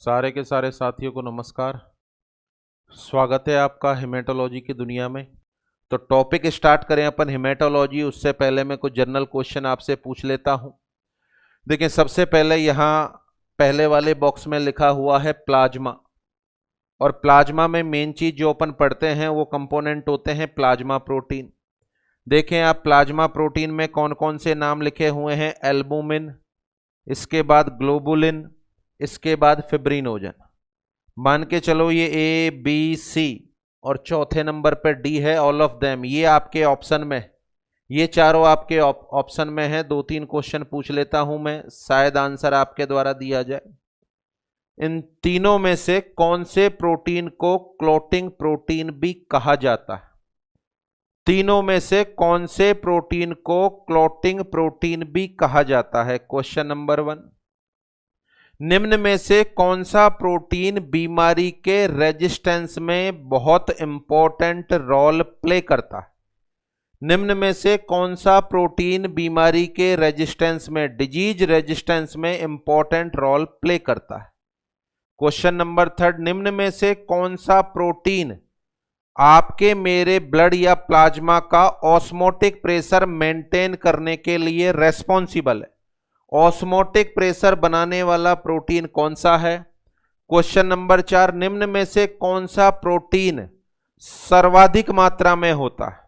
सारे के सारे साथियों को नमस्कार। स्वागत है आपका हेमेटोलॉजी की दुनिया में। तो टॉपिक स्टार्ट करें अपन हेमेटोलॉजी, उससे पहले मैं कुछ जनरल क्वेश्चन आपसे पूछ लेता हूं। देखिए, सबसे पहले यहां पहले वाले बॉक्स में लिखा हुआ है प्लाज्मा, और प्लाज्मा में मेन चीज जो अपन पढ़ते हैं वो कंपोनेंट होते हैं प्लाज्मा प्रोटीन। देखें आप, प्लाज्मा प्रोटीन में कौन कौन से नाम लिखे हुए हैं। एल्बुमिन, इसके बाद ग्लोबुलिन, इसके बाद फिब्रिनोजन। मान के चलो ये ए बी सी और चौथे नंबर पर डी है, ऑल ऑफ देम। ये आपके ऑप्शन में, ये चारों आपके ऑप्शन में है। 2-3 क्वेश्चन पूछ लेता हूं मैं, शायद आंसर आपके द्वारा दिया जाए। इन तीनों में से कौन से प्रोटीन को क्लोटिंग प्रोटीन भी कहा जाता है? तीनों में से कौन से प्रोटीन को क्लोटिंग प्रोटीन भी कहा जाता है? क्वेश्चन नंबर 1, निम्न में से कौन सा प्रोटीन बीमारी के रेजिस्टेंस में बहुत इंपॉर्टेंट रोल प्ले करता है? निम्न में से कौन सा प्रोटीन बीमारी के रेजिस्टेंस में, डिजीज रेजिस्टेंस में इंपॉर्टेंट रोल प्ले करता है? क्वेश्चन नंबर 3, निम्न में से कौन सा प्रोटीन आपके मेरे ब्लड या प्लाज्मा का ऑस्मोटिक प्रेशर मेंटेन करने के लिए रेस्पॉन्सिबल है? ऑस्मोटिक प्रेशर बनाने वाला प्रोटीन कौन सा है? क्वेश्चन नंबर 4, निम्न में से कौन सा प्रोटीन सर्वाधिक मात्रा में होता है?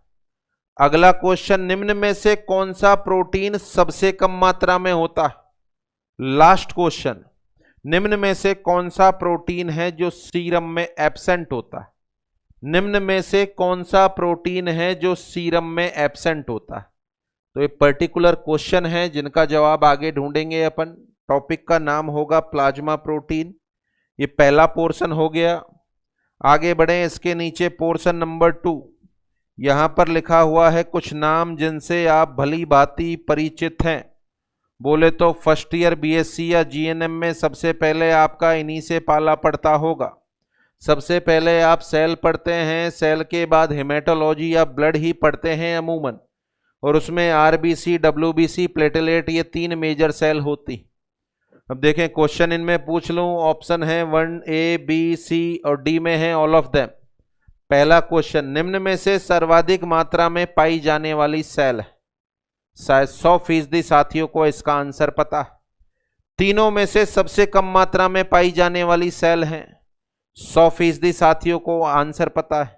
अगला क्वेश्चन, निम्न में से कौन सा प्रोटीन सबसे कम मात्रा में होता है? लास्ट क्वेश्चन, निम्न में से कौन सा प्रोटीन है जो सीरम में एब्सेंट होता है? निम्न में से कौन सा प्रोटीन है जो सीरम में एब्सेंट होता है? तो ये पर्टिकुलर क्वेश्चन है जिनका जवाब आगे ढूंढेंगे अपन। टॉपिक का नाम होगा प्लाज्मा प्रोटीन। ये पहला पोर्शन हो गया। आगे बढ़े, इसके नीचे पोर्शन नंबर 2, यहां पर लिखा हुआ है कुछ नाम जिनसे आप भली भांति परिचित हैं। बोले तो फर्स्ट ईयर बीएससी या जीएनएम में सबसे पहले आपका इन्हीं से पाला पड़ता होगा। सबसे पहले आप सेल पढ़ते हैं, सेल के बाद हेमेटोलॉजी या ब्लड ही पढ़ते हैं अमूमन, और उसमें आरबीसी, डब्ल्यूबीसी, प्लेटलेट, ये 3 मेजर सेल होती। अब देखें क्वेश्चन इनमें पूछ लूं, ऑप्शन है 1 ए बी सी और डी में है ऑल ऑफ देम। पहला क्वेश्चन, निम्न में से सर्वाधिक मात्रा में पाई जाने वाली सेल है। शायद 100% साथियों को इसका आंसर पता है। तीनों में से सबसे कम मात्रा में पाई जाने वाली सेल है। 100% साथियों को आंसर पता है।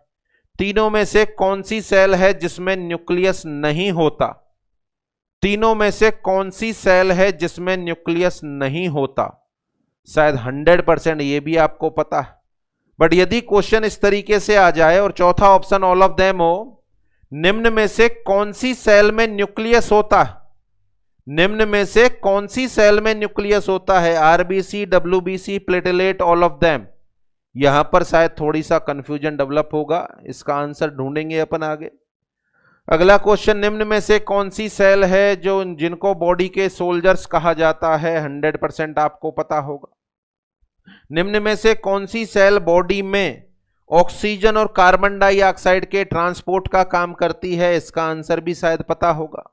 तीनों में से कौन सी सेल है जिसमें न्यूक्लियस नहीं होता? तीनों में से कौन सी सेल है जिसमें न्यूक्लियस नहीं होता? शायद 100% ये भी आपको पता है। बट यदि क्वेश्चन इस तरीके से आ जाए और चौथा ऑप्शन ऑल ऑफ देम हो, निम्न में से कौन सी सेल में न्यूक्लियस होता है? निम्न में से कौन सी सेल में न्यूक्लियस होता है? RBC, WBC, platelet, all of them. यहां पर शायद थोड़ी सा कंफ्यूजन डेवलप होगा, इसका आंसर ढूंढेंगे अपन आगे। अगला क्वेश्चन, निम्न में से कौन सी सेल है जो जिनको बॉडी के सोल्जर्स कहा जाता है? 100% आपको पता होगा। निम्न में से कौन सी सेल बॉडी में ऑक्सीजन और कार्बन डाइऑक्साइड के ट्रांसपोर्ट का काम करती है? इसका आंसर भी शायद पता होगा।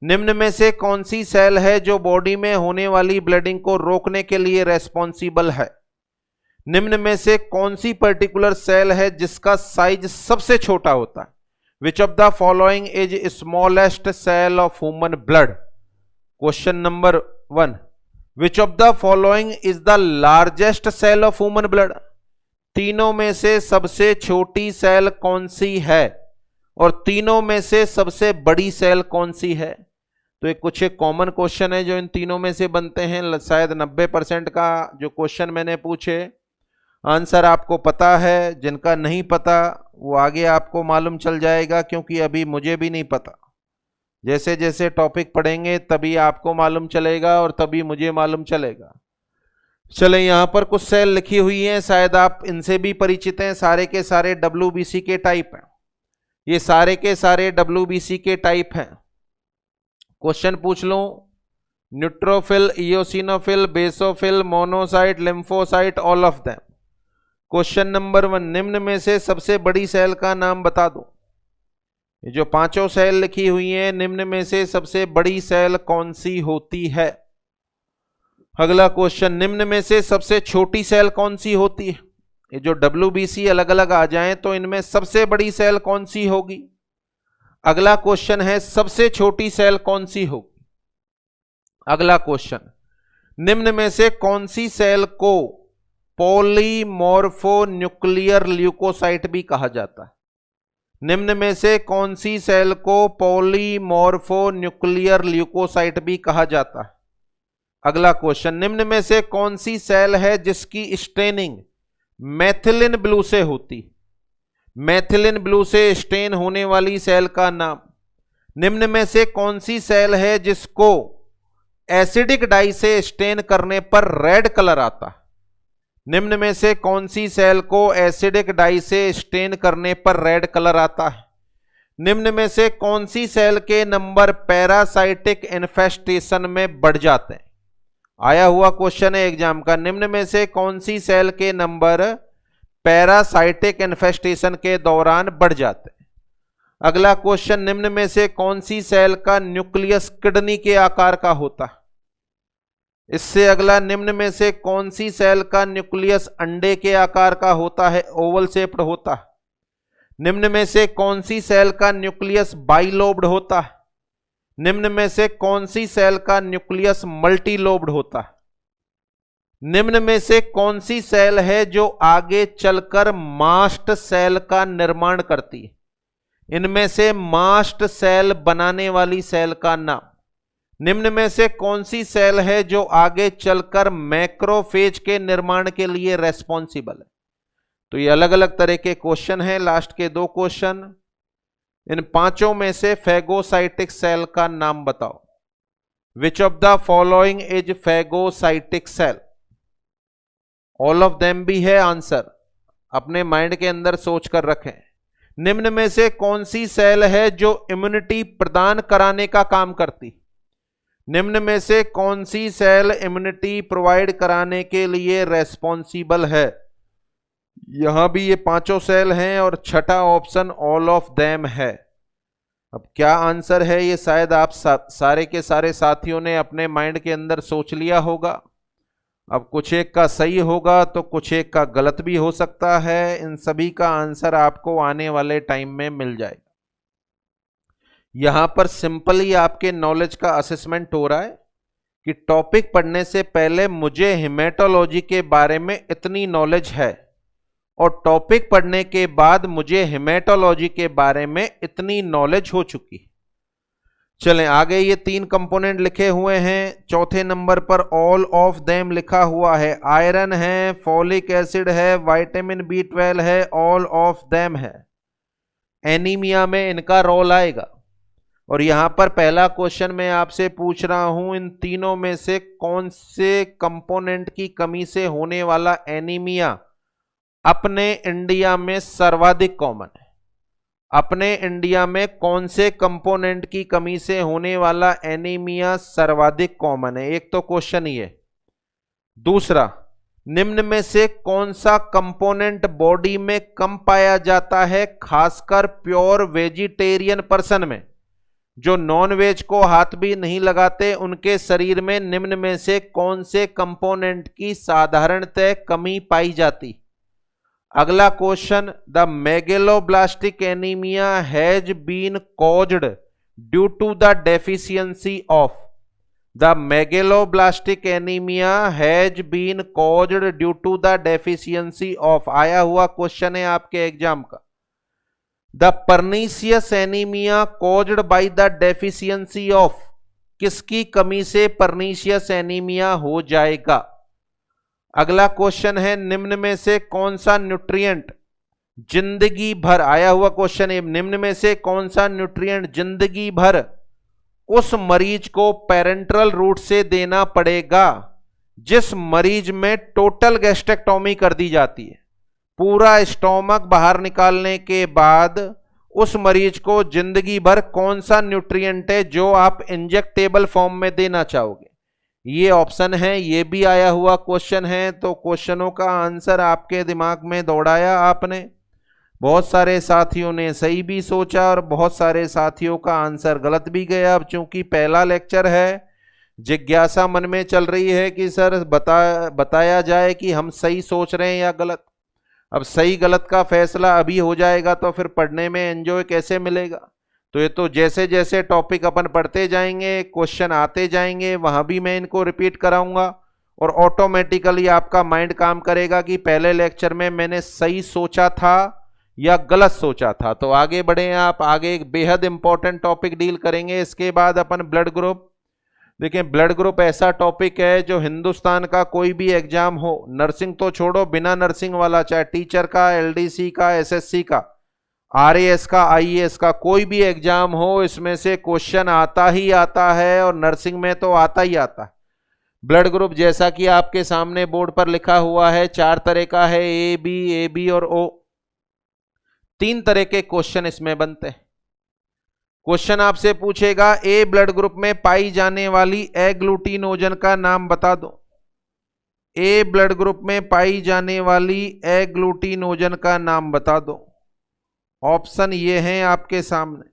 निम्न में से कौन सी सेल है जो बॉडी में होने वाली ब्लीडिंग को रोकने के लिए रेस्पॉन्सिबल है? निम्न में से कौन सी पर्टिकुलर सेल है जिसका साइज सबसे छोटा होता है? Which of the following is smallest cell of human blood? Question number 1, which of the following is the largest cell of human blood? तीनों में से सबसे छोटी सेल कौन सी है और तीनों में से सबसे बड़ी सेल कौन सी है? तो एक कुछ एक कॉमन क्वेश्चन है जो इन तीनों में से बनते हैं। शायद 90% का जो क्वेश्चन मैंने पूछे आंसर आपको पता है। जिनका नहीं पता वो आगे आपको मालूम चल जाएगा, क्योंकि अभी मुझे भी नहीं पता। जैसे जैसे टॉपिक पढ़ेंगे तभी आपको मालूम चलेगा और तभी मुझे मालूम चलेगा। चले, यहां पर कुछ सेल लिखी हुई हैं, शायद आप इनसे भी परिचित हैं। सारे के सारे डब्ल्यूबीसी के टाइप हैं। ये सारे के सारे डब्ल्यूबीसी के टाइप हैं। क्वेश्चन पूछ लूं, neutrophil, eosinophil, basophil, monocyte, lymphocyte, all of them. Question number 1, निम्न में से सबसे बड़ी सेल का नाम बता दो। ये जो 5 सेल लिखी हुई हैं, निम्न में से सबसे बड़ी सेल कौन सी होती है? अगला क्वेश्चन, निम्न में से सबसे छोटी सेल कौन सी होती है? ये जो WBC अलग अलग आ जाएं तो इनमें सबसे बड़ी सेल कौन सी होगी? अगला क्वेश्चन है, सबसे छोटी सेल कौन सी होगी? अगला क्वेश्चन, निम्न में से कौन सी सेल को पॉलीमॉर्फोन्यूक्लियर ल्यूकोसाइट भी कहा जाता है? निम्न में से कौन सी सेल को पॉलीमॉर्फोन्यूक्लियर ल्यूकोसाइट भी कहा जाता है? अगला क्वेश्चन, निम्न में से कौन सी सेल है जिसकी स्टेनिंग मैथिलिन ब्लू से होती? मैथिलिन ब्लू से स्टेन होने वाली सेल का नाम। निम्न में से कौन सी सेल है जिसको एसिडिक डाई से स्टेन करने पर रेड कलर आता है? निम्न में से कौन सी सेल को एसिडिक डाई से स्टेन करने पर रेड कलर आता है? निम्न में से कौन सी सेल के नंबर पैरासाइटिक इन्फेस्टेशन में बढ़ जाते हैं? आया हुआ क्वेश्चन है एग्जाम का। निम्न में से कौन सी सेल के नंबर पैरासाइटिक इन्फेस्टेशन के दौरान बढ़ जाते हैं? अगला क्वेश्चन, निम्न में से कौन सी सेल का न्यूक्लियस किडनी के आकार का होता है? इससे अगला, निम्न में से कौन सी सेल का न्यूक्लियस अंडे के आकार का होता है, ओवल शेप्ड होता है? निम्न में से कौन सी सेल का न्यूक्लियस बाइलोब्ड होता है? निम्न में से कौन सी सेल का न्यूक्लियस मल्टीलोब्ड होता है? निम्न में से कौन सी सेल है जो आगे चलकर मास्ट सेल का निर्माण करती है? इनमें से मास्ट सेल बनाने वाली सेल का नाम। निम्न में से कौन सी सेल है जो आगे चलकर मैक्रोफेज के निर्माण के लिए रेस्पॉन्सिबल है? तो ये अलग अलग तरह के क्वेश्चन हैं। लास्ट के दो क्वेश्चन, इन पांचों में से फेगोसाइटिक सेल का नाम बताओ। Which of the following is phagocytic cell? All of them भी है आंसर, अपने माइंड के अंदर सोच कर रखें। निम्न में से कौन सी सेल है जो इम्यूनिटी प्रदान कराने का काम करती? निम्न में से कौन सी सेल इम्यूनिटी प्रोवाइड कराने के लिए रेस्पॉन्सिबल है? यहां भी ये पांचों सेल हैं और छठा ऑप्शन ऑल ऑफ देम है। अब क्या आंसर है ये शायद आप सारे के सारे साथियों ने अपने माइंड के अंदर सोच लिया होगा। अब कुछ एक का सही होगा तो कुछ एक का गलत भी हो सकता है। इन सभी का आंसर आपको आने वाले टाइम में मिल जाएगा। यहां पर सिंपली आपके नॉलेज का असेसमेंट हो रहा है कि टॉपिक पढ़ने से पहले मुझे हेमेटोलॉजी के बारे में इतनी नॉलेज है और टॉपिक पढ़ने के बाद मुझे हेमेटोलॉजी के बारे में इतनी नॉलेज हो चुकी। चलें आगे, ये तीन कंपोनेंट लिखे हुए हैं। चौथे नंबर पर ऑल ऑफ देम लिखा हुआ है। आयरन है, फॉलिक एसिड है, विटामिन B12 है, ऑल ऑफ देम है। एनीमिया में इनका रोल आएगा। और यहां पर पहला क्वेश्चन मैं आपसे पूछ रहा हूं, इन तीनों में से कौन से कंपोनेंट की कमी से होने वाला एनीमिया अपने इंडिया में सर्वाधिक कॉमन है? अपने इंडिया में कौन से कंपोनेंट की कमी से होने वाला एनीमिया सर्वाधिक कॉमन है? एक तो क्वेश्चन ये। दूसरा, निम्न में से कौन सा कंपोनेंट बॉडी में कम पाया जाता है, खासकर प्योर वेजिटेरियन पर्सन में? जो नॉन वेज को हाथ भी नहीं लगाते उनके शरीर में निम्न में से कौन से कंपोनेंट की साधारणतः कमी पाई जाती? अगला question, the megaloblastic anaemia has been caused due to the deficiency of. The megaloblastic anaemia has been caused due to the deficiency of. आया हुआ क्वेश्चन है आपके एग्जाम का। The pernicious anaemia caused by the deficiency of. किसकी कमी से pernicious anaemia हो जाएगा? अगला क्वेश्चन है, निम्न में से कौन सा न्यूट्रिएंट जिंदगी भर, आया हुआ क्वेश्चन है, निम्न में से कौन सा न्यूट्रिएंट जिंदगी भर उस मरीज को पैरेंटरल रूट से देना पड़ेगा जिस मरीज में टोटल गैस्ट्रेक्टोमी कर दी जाती है? पूरा स्टोमक बाहर निकालने के बाद उस मरीज को जिंदगी भर कौन सा न्यूट्रिएंट है जो आप इंजेक्टेबल फॉर्म में देना चाहोगे? ये ऑप्शन है। ये भी आया हुआ क्वेश्चन है। तो क्वेश्चनों का आंसर आपके दिमाग में दौड़ाया आपने। बहुत सारे साथियों ने सही भी सोचा और बहुत सारे साथियों का आंसर गलत भी गया। अब चूंकि पहला लेक्चर है, जिज्ञासा मन में चल रही है कि सर बताया जाए कि हम सही सोच रहे हैं या गलत। अब सही गलत का फैसला अभी हो जाएगा तो फिर पढ़ने में एंजॉय कैसे मिलेगा। तो ये तो जैसे जैसे टॉपिक अपन पढ़ते जाएंगे, क्वेश्चन आते जाएंगे, वहां भी मैं इनको रिपीट कराऊंगा और ऑटोमेटिकली आपका माइंड काम करेगा कि पहले लेक्चर में मैंने सही सोचा था या गलत सोचा था। तो आगे बढ़े आप, आगे एक बेहद इंपॉर्टेंट टॉपिक डील करेंगे। इसके बाद अपन ब्लड ग्रुप। देखिए ब्लड ग्रुप ऐसा टॉपिक है जो हिंदुस्तान का कोई भी एग्जाम हो, नर्सिंग तो छोड़ो, बिना नर्सिंग वाला, चाहे टीचर का, एलडीसी का, एसएससी का, आरएएस का, आईएएस का, कोई भी एग्जाम हो, इसमें से क्वेश्चन आता ही आता है और नर्सिंग में तो आता ही आता है। ब्लड ग्रुप जैसा कि आपके सामने बोर्ड पर लिखा हुआ है 4 तरह का है, ए बी और ओ। 3 तरह के क्वेश्चन इसमें बनते हैं। क्वेश्चन आपसे पूछेगा ए ब्लड ग्रुप में पाई जाने वाली एग्लूटिनोजन का नाम बता दो। ए ब्लड ग्रुप में पाई जाने वाली एग्लूटिनोजन का नाम बता दो। ऑप्शन ये हैं आपके सामने,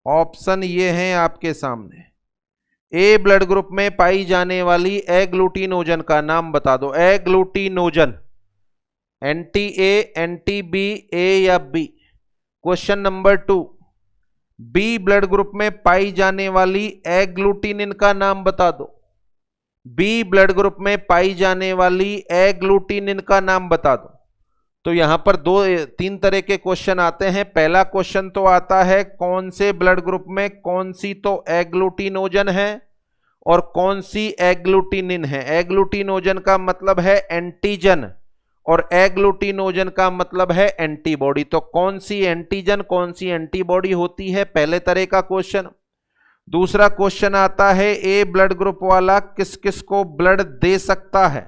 ऑप्शन ये हैं आपके सामने। ए ब्लड ग्रुप में पाई जाने वाली एग्लूटिनोजन का नाम बता दो। Agglutinogen, anti A, anti B, A या B. Question number 2, B blood group में पाई जाने वाली एग्लूटिनिन का नाम बता दो। बी ब्लड ग्रुप में पाई जाने वाली एग्लूटिनिन का नाम बता दो। तो यहां पर 3 तरह के क्वेश्चन आते हैं। पहला क्वेश्चन तो आता है कौन से ब्लड ग्रुप में कौन सी तो एग्लूटिनोजन है और कौन सी एग्लूटिनिन है। एग्लूटिनोजन का मतलब है एंटीजन और एग्लूटिनोजन का मतलब है एंटीबॉडी। तो कौन सी एंटीजन कौन सी एंटीबॉडी होती है, पहले तरह का क्वेश्चन। दूसरा क्वेश्चन आता है ए ब्लड ग्रुप वाला किस किस को ब्लड दे सकता है।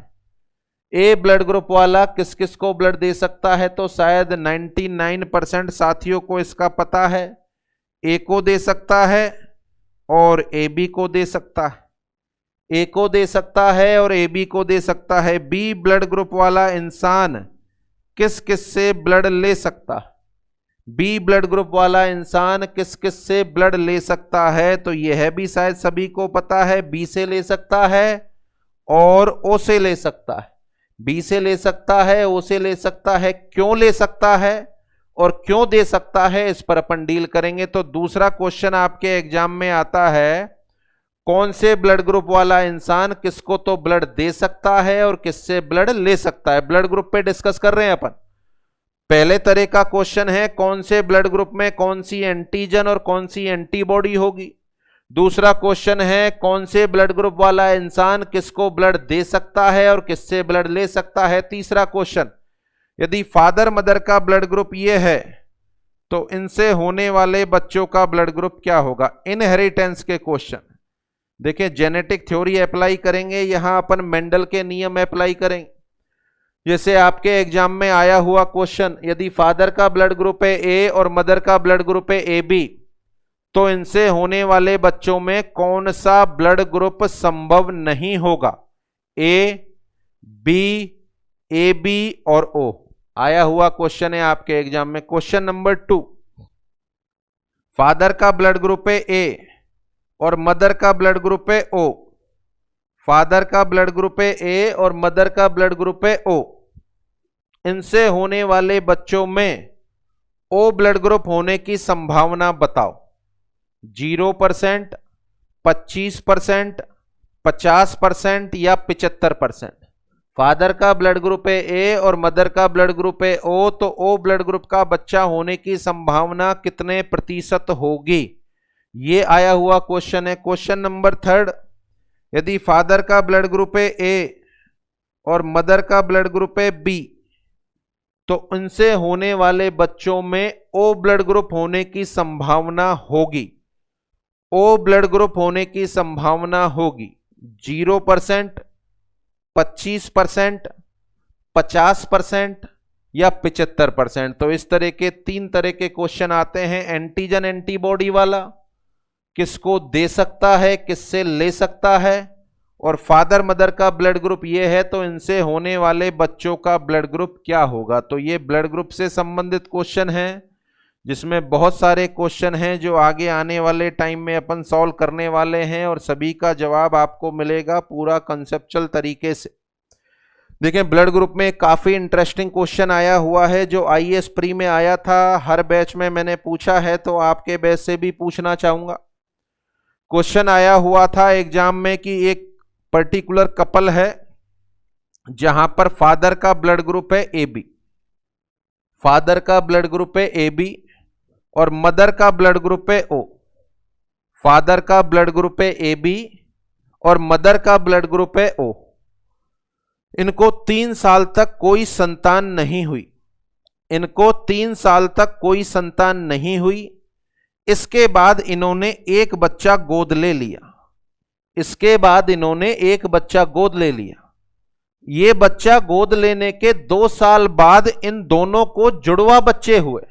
ए ब्लड ग्रुप वाला किस किस को ब्लड दे सकता है। तो शायद 99% साथियों को इसका पता है। ए को दे सकता है और ए बी को दे सकता है। ए को दे सकता है और ए बी को दे सकता है। बी ब्लड ग्रुप वाला इंसान किस किस से ब्लड ले सकता है। बी ब्लड ग्रुप वाला इंसान किस किस से ब्लड ले सकता है। तो यह भी शायद सभी को पता है, बी से ले सकता है और ओ से ले सकता है। बी से ले सकता है, ओ से ले सकता है। क्यों ले सकता है और क्यों दे सकता है, इस पर अपन डील करेंगे। तो दूसरा क्वेश्चन आपके एग्जाम में आता है कौन से ब्लड ग्रुप वाला इंसान किसको तो ब्लड दे सकता है और किससे ब्लड ले सकता है। ब्लड ग्रुप पे डिस्कस कर रहे हैं अपन। पहले तरह का क्वेश्चन है कौन से ब्लड ग्रुप में कौन सी एंटीजन और कौन सी एंटीबॉडी होगी। दूसरा क्वेश्चन है कौन से ब्लड ग्रुप वाला इंसान किसको ब्लड दे सकता है और किससे ब्लड ले सकता है। तीसरा क्वेश्चन, यदि फादर मदर का ब्लड ग्रुप ये है तो इनसे होने वाले बच्चों का ब्लड ग्रुप क्या होगा। इनहेरिटेंस के क्वेश्चन। देखिए जेनेटिक थ्योरी अप्लाई करेंगे, यहां अपन मेंडल के नियम अप्लाई करेंगे। जैसे आपके एग्जाम में आया हुआ क्वेश्चन, यदि फादर का ब्लड ग्रुप है ए और मदर का ब्लड ग्रुप है ए बी, तो इनसे होने वाले बच्चों में कौन सा ब्लड ग्रुप संभव नहीं होगा। ए बी और ओ आया हुआ क्वेश्चन है आपके एग्जाम में। क्वेश्चन नंबर 2, फादर का ब्लड ग्रुप है ए और मदर का ब्लड ग्रुप है ओ। फादर का ब्लड ग्रुप है ए और मदर का ब्लड ग्रुप है ओ। इनसे होने वाले बच्चों में ओ ब्लड ग्रुप होने की संभावना बताओ। 0%, 25%, 50% या 75%। फादर का ब्लड ग्रुप है ए और मदर का ब्लड ग्रुप है ओ, तो ओ ब्लड ग्रुप का बच्चा होने की संभावना कितने प्रतिशत होगी, ये आया हुआ क्वेश्चन है। क्वेश्चन नंबर 3, यदि फादर का ब्लड ग्रुप है ए और मदर का ब्लड ग्रुप है बी, तो इनसे होने वाले बच्चों में ओ ब्लड ग्रुप होने की संभावना होगी। ओ ब्लड ग्रुप होने की संभावना होगी 0%, 25%, 50% या 75%। तो इस तरह के 3 तरह के क्वेश्चन आते हैं। एंटीजन एंटीबॉडी वाला किसको दे सकता है, किससे ले सकता है, और फादर मदर का ब्लड ग्रुप ये है तो इनसे होने वाले बच्चों का ब्लड ग्रुप क्या होगा। तो ये ब्लड ग्रुप से संबंधित क्वेश्चन है जिसमें बहुत सारे क्वेश्चन हैं जो आगे आने वाले टाइम में अपन सॉल्व करने वाले हैं और सभी का जवाब आपको मिलेगा पूरा कंसेप्चुअल तरीके से। देखें, ब्लड ग्रुप में काफी इंटरेस्टिंग क्वेश्चन आया हुआ है जो आईएएस प्री में आया था, हर बैच में मैंने पूछा है, तो आपके बैच से भी पूछना चाहूंगा। क्वेश्चन आया हुआ था एग्जाम में कि एक पर्टिकुलर कपल है जहां पर फादर का ब्लड ग्रुप है AB, फादर का ब्लड ग्रुप है AB और मदर का ब्लड ग्रुप है O। फादर का ब्लड ग्रुप है AB और मदर का ब्लड ग्रुप है O। इनको 3 साल तक कोई संतान नहीं हुई, इनको 3 साल तक कोई संतान नहीं हुई। इसके बाद इन्होंने एक बच्चा गोद ले लिया, इसके बाद इन्होंने एक बच्चा गोद ले लिया। ये बच्चा गोद लेने के 2 साल बाद इन दोनों को जुड़वा बच्चे हुए,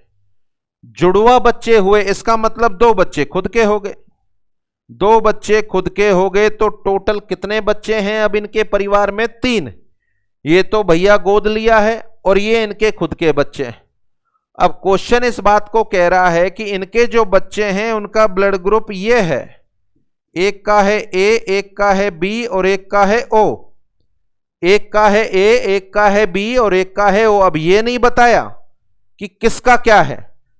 जुड़वा बच्चे हुए, इसका मतलब 2 बच्चे खुद के हो गए, 2 बच्चे खुद के हो गए। तो टोटल कितने बच्चे हैं अब इनके परिवार में? 3। ये तो भैया गोद लिया है और ये इनके खुद के बच्चे हैं। अब क्वेश्चन इस बात को कह रहा है कि इनके जो बच्चे हैं उनका ब्लड ग्रुप ये है, एक का है A, एक का है B और एक का है O। एक का है A, एक का है B और एक का है O। अब ये नहीं बताया कि किसका क्या है,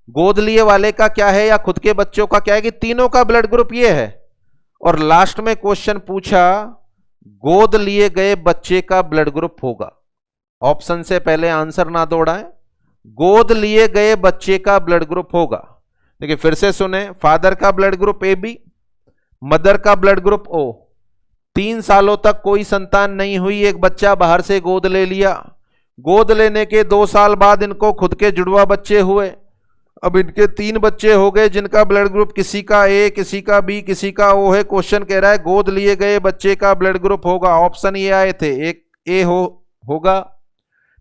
गोद लिए वाले का क्या है या खुद के बच्चों का क्या है, कि तीनों का ब्लड ग्रुप ये है। और लास्ट में क्वेश्चन पूछा गोद लिए गए बच्चे का ब्लड ग्रुप होगा। ऑप्शन से पहले आंसर ना दौड़ाएं, गोद लिए गए बच्चे का ब्लड ग्रुप होगा। देखिए फिर से सुने, फादर का ब्लड ग्रुप AB, मदर का ब्लड ग्रुप O। 3 सालों तक कोई संतान नहीं हुई, एक बच्चा बाहर से गोद ले लिया, गोद लेने के 2 साल बाद इनको खुद के जुड़वा बच्चे हुए। अब इनके 3 बच्चे हो गए जिनका ब्लड ग्रुप किसी का A, किसी का B, किसी का O है। क्वेश्चन कह रहा है गोद लिए गए बच्चे का ब्लड ग्रुप होगा। ऑप्शन ये आए थे, एक A होगा,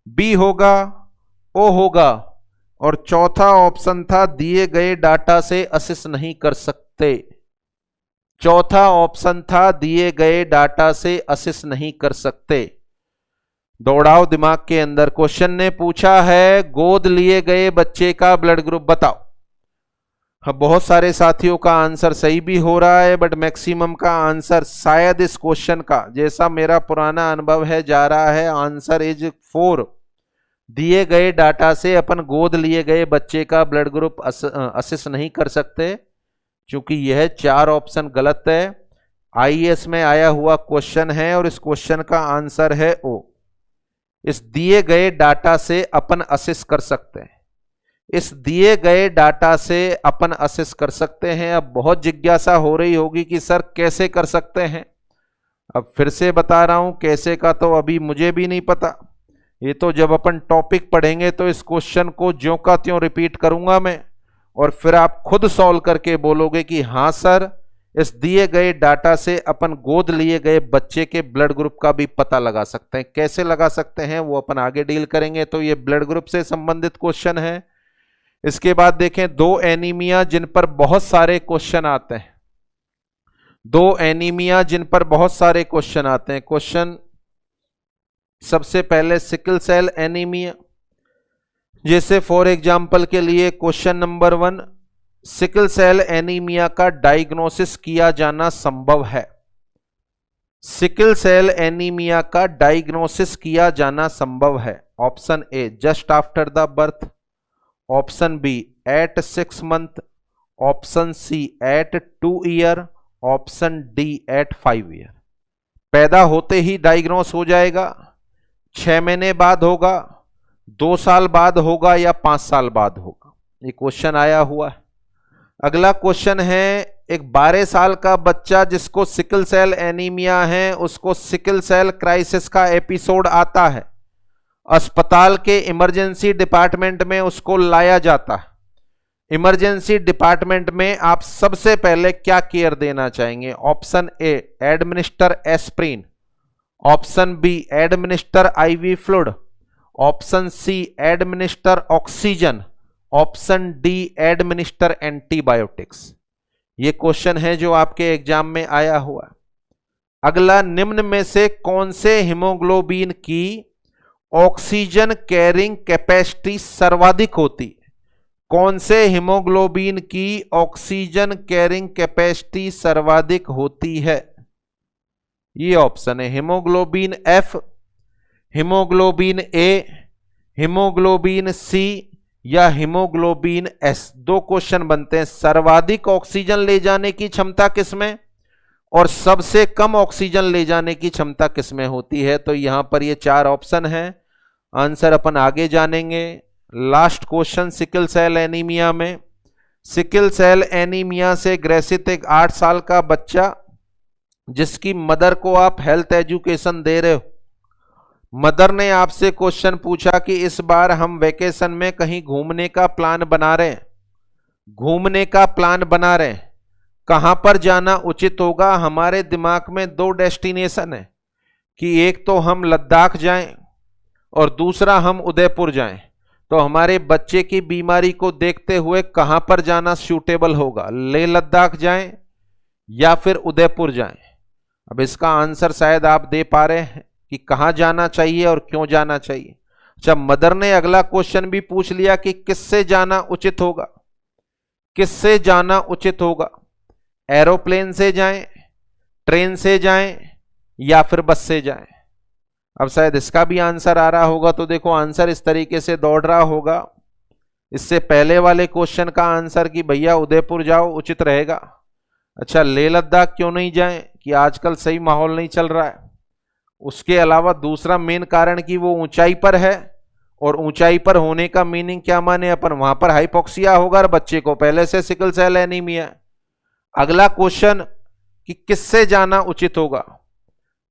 B होगा, O होगा और चौथा ऑप्शन था दिए गए डाटा से असिस्ट नहीं कर सकते। चौथा ऑप्शन था दिए गए डाटा से असिस्ट नहीं कर सकते। दौड़ाओ दिमाग के अंदर। क्वेश्चन ने पूछा है गोद लिए गए बच्चे का ब्लड ग्रुप बताओ। अब बहुत सारे साथियों का आंसर सही भी हो रहा है, बट मैक्सिमम का आंसर शायद इस क्वेश्चन का, जैसा मेरा पुराना अनुभव है, जा रहा है आंसर इज 4। दिए गए डाटा से अपन गोद लिए गए बच्चे का ब्लड ग्रुप असिस्ट नहीं कर सकते, क्योंकि यह 4 ऑप्शन गलत है। आईएएस में आया हुआ क्वेश्चन है और इस क्वेश्चन का आंसर है O। इस दिए गए डाटा से अपन असिस्ट कर सकते हैं, इस दिए गए डाटा से अपन असिस्ट कर सकते हैं। अब बहुत जिज्ञासा हो रही होगी कि सर कैसे कर सकते हैं। अब फिर से बता रहा हूं, कैसे का तो अभी मुझे भी नहीं पता, ये तो जब अपन टॉपिक पढ़ेंगे तो इस क्वेश्चन को ज्यों का त्यों रिपीट करूंगा मैं, और फिर आप खुद सॉल्व करके बोलोगे कि हाँ सर, इस दिए गए डाटा से अपन गोद लिए गए बच्चे के ब्लड ग्रुप का भी पता लगा सकते हैं। कैसे लगा सकते हैं वो अपन आगे डील करेंगे। तो ये ब्लड ग्रुप से संबंधित क्वेश्चन है। इसके बाद देखें 2 एनीमिया जिन पर बहुत सारे क्वेश्चन आते हैं, 2 एनीमिया जिन पर बहुत सारे क्वेश्चन आते हैं। क्वेश्चन सबसे पहले सिकल सेल एनीमिया, जैसे फॉर एग्जांपल के लिए question number 1, sickle cell anaemia का डायग्नोसिस किया जाना संभव है। सिकल सेल एनीमिया का डायग्नोसिस किया जाना संभव है। Option A just after the birth, option B at 6 month, option C at 2 year, option D at 5 year. पैदा होते ही डायग्नोस हो जाएगा, 6 महीने बाद होगा, 2 साल बाद होगा या 5 साल बाद होगा। ये क्वेश्चन आया हुआ है। अगला क्वेश्चन है, एक 12 साल का बच्चा जिसको सिकल सेल एनीमिया है, उसको सिकल सेल क्राइसिस का एपिसोड आता है, अस्पताल के इमरजेंसी डिपार्टमेंट में उसको लाया जाता है। इमरजेंसी डिपार्टमेंट में आप सबसे पहले क्या केयर देना चाहेंगे? Option A administer aspirin, option B administer IV fluid, option C administer oxygen, option D administer antibiotics. ये क्वेश्चन है जो आपके एग्जाम में आया हुआ। अगला, निम्न में से कौन से हीमोग्लोबिन की ऑक्सीजन कैरिंग कैपेसिटी सर्वाधिक होती है? कौन से हीमोग्लोबिन की ऑक्सीजन कैरिंग कैपेसिटी सर्वाधिक होती है? ये ऑप्शन है haemoglobin F, haemoglobin A, haemoglobin C या हीमोग्लोबिन एस। दो क्वेश्चन बनते हैं, सर्वाधिक ऑक्सीजन ले जाने की क्षमता किसमें और सबसे कम ऑक्सीजन ले जाने की क्षमता किसमें होती है। तो यहां पर ये चार ऑप्शन है, आंसर अपन आगे जानेंगे। Last question, sickle cell anaemia में, सिकल सेल एनीमिया से ग्रसित एक 8 साल का बच्चा जिसकी मदर को आप हेल्थ एजुकेशन दे रहे हो, मदर ने आपसे क्वेश्चन पूछा कि इस बार हम वेकेशन में कहीं घूमने का प्लान बना रहे हैं, घूमने का प्लान बना रहे हैं, कहां पर जाना उचित होगा? हमारे दिमाग में दो डेस्टिनेशन है कि एक तो हम लद्दाख जाएं और दूसरा हम उदयपुर जाएं। तो हमारे बच्चे की बीमारी को देखते हुए कहां पर जाना सूटेबल होगा? लेह लद्दाख जाएं या फिर उदयपुर जाएं? अब इसका आंसर शायद आप दे पा रहे हैं कि कहां जाना चाहिए और क्यों जाना चाहिए। जब मदर ने अगला क्वेश्चन भी पूछ लिया कि किससे जाना उचित होगा, किससे जाना उचित होगा, एरोप्लेन से जाएं, ट्रेन से जाएं या फिर बस से जाएं? अब शायद इसका भी आंसर आ रहा होगा। तो देखो आंसर इस तरीके से दौड़ रहा होगा। इससे पहले वाले क्वेश्चन का आंसर कि भैया उदयपुर जाओ उचित रहेगा। अच्छा, लेह लद्दाख क्यों नहीं जाएं कि आजकल सही माहौल नहीं चल रहा है। उसके अलावा दूसरा मेन कारण कि वो ऊंचाई पर है, और ऊंचाई पर होने का मीनिंग क्या माने अपन, वहां पर हाइपोक्सिया होगा और बच्चे को पहले से सिकल सेल एनीमिया। अगला क्वेश्चन कि किससे जाना उचित होगा,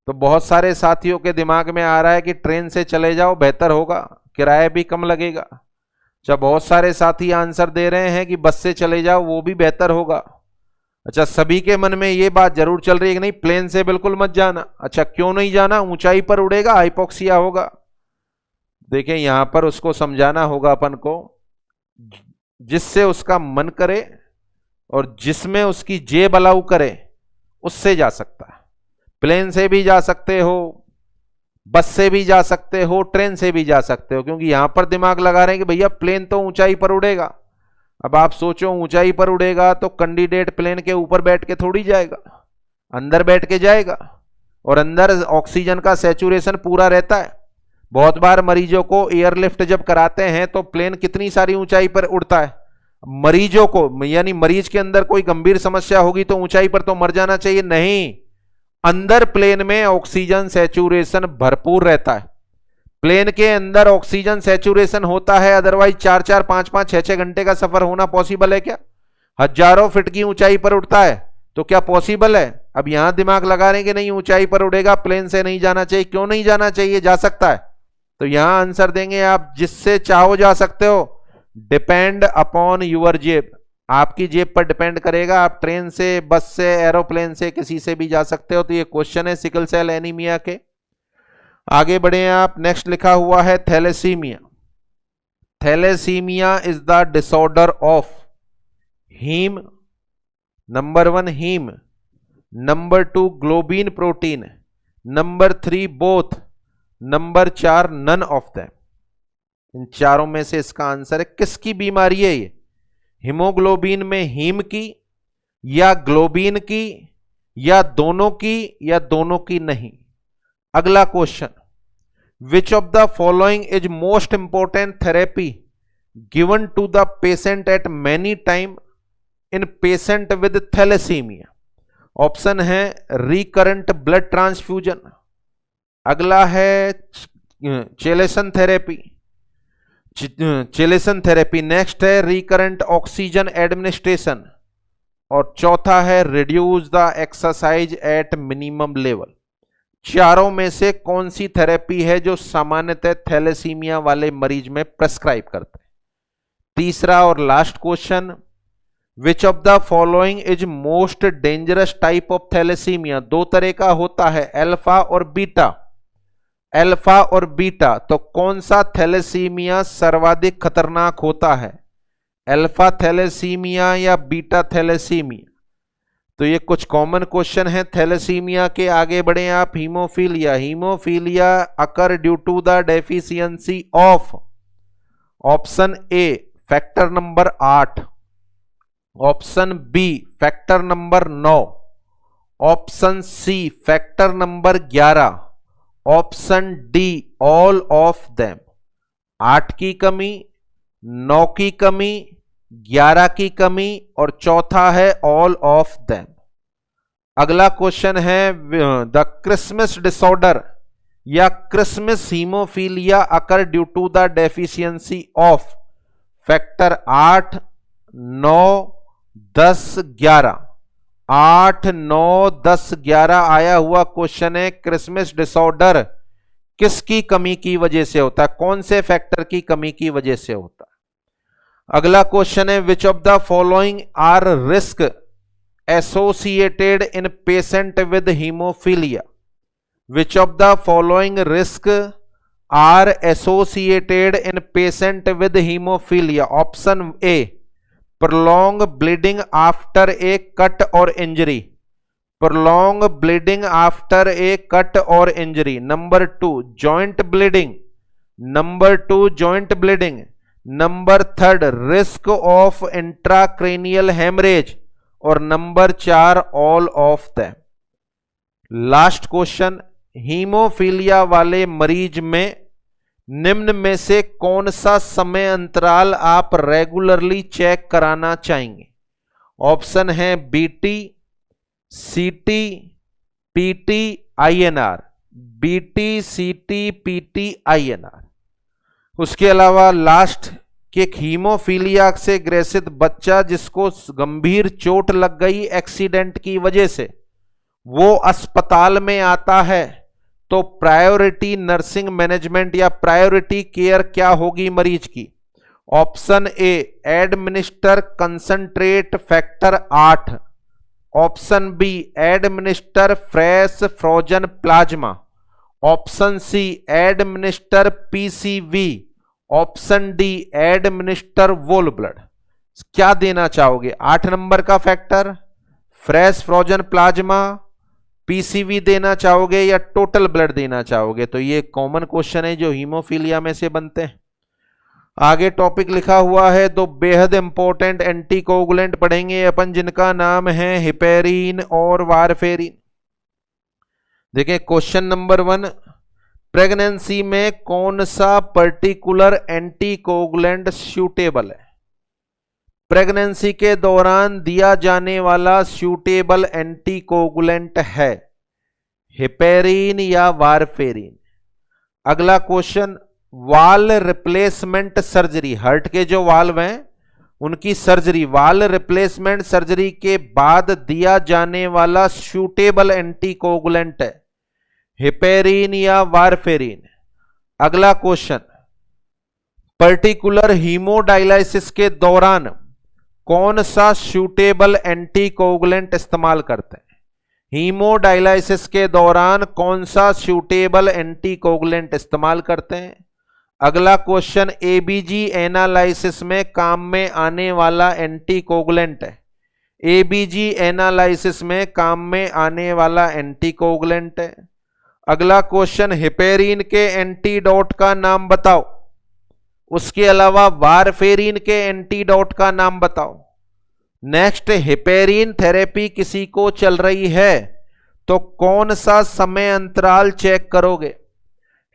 तो बहुत सारे साथियों के दिमाग में आ रहा है कि ट्रेन से चले जाओ बेहतर होगा, किराया भी कम लगेगा। जब बहुत सारे साथी आंसर दे रहे हैं कि बस से चले जाओ, वो भी बेहतर होगा। अच्छा, सभी के मन में ये बात जरूर चल रही है कि नहीं प्लेन से बिल्कुल मत जाना। अच्छा, क्यों नहीं जाना? ऊंचाई पर उड़ेगा, हाइपोक्सिया होगा। देखें यहां पर उसको समझाना होगा अपन को, जिससे उसका मन करे और जिसमें उसकी जेब अलाउ करे उससे जा सकता है। प्लेन से भी जा सकते हो, बस से भी जा सकते हो, ट्रेन से भी जा सकते हो, क्योंकि यहां पर दिमाग लगा रहे हैं कि भैया प्लेन तो ऊंचाई पर उड़ेगा। अब आप सोचो ऊंचाई पर उड़ेगा तो कैंडिडेट प्लेन के ऊपर बैठ के थोड़ी जाएगा, अंदर बैठ के जाएगा, और अंदर ऑक्सीजन का सैचुरेशन पूरा रहता है। बहुत बार मरीजों को एयरलिफ्ट जब कराते हैं तो प्लेन कितनी सारी ऊंचाई पर उड़ता है। मरीजों को, यानी मरीज के अंदर कोई गंभीर समस्या होगी तो ऊंचाई पर तो मर जाना चाहिए, नहीं, अंदर प्लेन में ऑक्सीजन सैचुरेशन भरपूर रहता है। प्लेन के अंदर ऑक्सीजन सैचुरेशन होता है, अदरवाइज 4-4, 5-5, 6-6 घंटे का सफर होना पॉसिबल है क्या? हजारों फीट की ऊंचाई पर उड़ता है तो क्या पॉसिबल है? अब यहां दिमाग लगा रहे हैं कि नहीं ऊंचाई पर उड़ेगा, प्लेन से नहीं जाना चाहिए। क्यों नहीं जाना चाहिए? जा सकता है। तो यहां आंसर देंगे आप, जिससे चाहो जा सकते हो, डिपेंड अपॉन यूअर जेब, आपकी जेब पर डिपेंड करेगा। आप ट्रेन से, बस से, एरोप्लेन से, किसी से भी जा सकते हो। तो ये क्वेश्चन है सिकल सेल एनीमिया के। आगे बढ़े आप, नेक्स्ट लिखा हुआ है thalassaemia. Thalassaemia is the disorder of haem, number 1 haem, number 2 globin protein, number 3 both, number 4 none of them. इन चारों में से इसका आंसर है। किसकी बीमारी है ये? हीमोग्लोबिन में हीम की, या ग्लोबिन की, या दोनों की, या दोनों की नहीं। अगला question, which of the following is most important therapy given to the patient at many time in patient with thalassaemia? Option है रिकरेंट ब्लड ट्रांसफ्यूजन, अगला है chelation therapy, chelation therapy, next है रिकरेंट ऑक्सीजन एडमिनिस्ट्रेशन, और चौथा है reduce the exercise at minimum level. चारों में से कौन सी थेरेपी है जो सामान्यतः थैलेसीमिया वाले मरीज में प्रेस्क्राइब करते हैं? तीसरा और last question, which of the following is most dangerous type of thalassaemia? दो तरह का होता है, अल्फा और बीटा। अल्फा और बीटा, तो कौन सा थैलेसीमिया सर्वाधिक खतरनाक होता है, अल्फा थैलेसीमिया या बीटा थैलेसीमिया? तो ये कुछ कॉमन क्वेश्चन है थैलेसीमिया के। आगे बढ़े आप, haemophilia. Haemophilia occur due to the deficiency of, option A factor number 8, option B factor number 9, option C factor number 11, option D all of them. 8 की कमी, 9 की कमी, 11 की कमी और चौथा है ऑल ऑफ देम। अगला क्वेश्चन है द क्रिसमस डिसऑर्डर या Christmas haemophilia occur due to the deficiency of factor 8, 9, 10, 11। 8, 9, 10, 11 आया हुआ क्वेश्चन है। क्रिसमस डिसऑर्डर किसकी कमी की वजह से होता है, कौन से फैक्टर की कमी की वजह से होता है। अगला क्वेश्चन है which of the following are risk associated in patient with haemophilia. Which of the following risk are associated in patient with haemophilia. Option A prolonged bleeding after a cut or injury, prolonged bleeding after a cut or injury. Number 2 joint bleeding, number 2 joint bleeding, number 3 risk of intracranial hemorrhage और number 4 all of them. Last question, haemophilia वाले मरीज में निम्न में से कौन सा समय अंतराल आप रेगुलरली चेक कराना चाहेंगे। ऑप्शन है बीटी, सीटी, पीटी, आईएनआर। बीटी, सीटी, पीटी, आईएनआर। उसके अलावा लास्ट कि एक हीमोफीलिया से ग्रसित बच्चा जिसको गंभीर चोट लग गई एक्सीडेंट की वजह से, वो अस्पताल में आता है तो प्रायोरिटी नर्सिंग मैनेजमेंट या प्रायोरिटी केयर क्या होगी मरीज की। Option A administer concentrate factor 8, option B administer fresh frozen plasma, option C administer PCV, option D administer whole blood. क्या देना चाहोगे, 8 नंबर का factor, fresh frozen plasma, PCV देना चाहोगे या टोटल ब्लड देना चाहोगे। तो ये कॉमन क्वेश्चन है जो हीमोफीलिया में से बनते हैं। आगे टॉपिक लिखा हुआ है दो बेहद इंपॉर्टेंट एंटीकोगुलेंट पढ़ेंगे अपन जिनका नाम है हिपेरिन और वारफेरिन। देखिए क्वेश्चन नंबर 1, प्रेगनेंसी में कौन सा पर्टिकुलर एंटीकोगुलेंट सूटेबल है। प्रेगनेंसी के दौरान दिया जाने वाला सूटेबल एंटीकोगुलेंट है हिपेरिन या वारफेरिन। अगला क्वेश्चन, वाल रिप्लेसमेंट सर्जरी, हार्ट के जो वाल्व हैं उनकी सर्जरी, वाल रिप्लेसमेंट सर्जरी के बाद दिया जाने वाला सूटेबल एंटीकोगुलेंट है हिपेरिन या वारफेरिन। अगला क्वेश्चन, पर्टिकुलर हीमोडायलिसिस के दौरान कौन सा सूटेबल एंटीकोगुलेंट इस्तेमाल करते हैं। हीमोडायलिसिस के दौरान कौन सा सूटेबल एंटीकोगुलेंट इस्तेमाल करते हैं। अगला क्वेश्चन, एबीजी एनालिसिस में काम में आने वाला एंटीकोगुलेंट है। एबीजी एनालिसिस में काम में आने वाला एंटीकोगुलेंट है। अगला क्वेश्चन, हिपेरिन के एंटीडोट का नाम बताओ। उसके अलावा वारफेरिन के एंटीडोट का नाम बताओ। नेक्स्ट, हिपेरिन थेरेपी किसी को चल रही है तो कौन सा समय अंतराल चेक करोगे।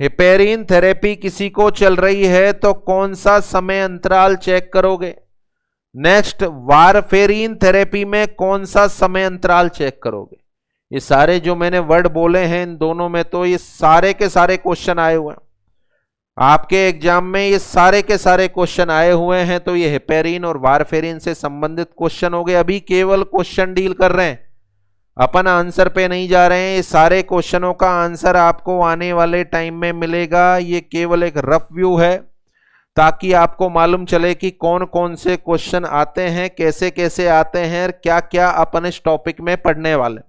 हिपेरिन थेरेपी किसी को चल रही है तो कौन सा समय अंतराल चेक करोगे। नेक्स्ट, वारफेरिन थेरेपी में कौन सा समय अंतराल चेक करोगे। ये सारे जो मैंने वर्ड बोले हैं इन दोनों में तो ये सारे के सारे क्वेश्चन आए हुए हैं आपके एग्जाम में, ये सारे के सारे क्वेश्चन आए हुए हैं। तो ये हिपेरिन और वारफेरिन से संबंधित क्वेश्चन हो गए। अभी केवल क्वेश्चन डील कर रहे हैं, अपन आंसर पे नहीं जा रहे हैं। ये सारे क्वेश्चनों का आंसर आपको आने वाले टाइम में मिलेगा। ये केवल एक रफ व्यू है ताकि आपको मालूम चले कि कौन कौन से क्वेश्चन आते हैं, कैसे कैसे आते हैं, क्या क्या अपन इस टॉपिक में पढ़ने वाले।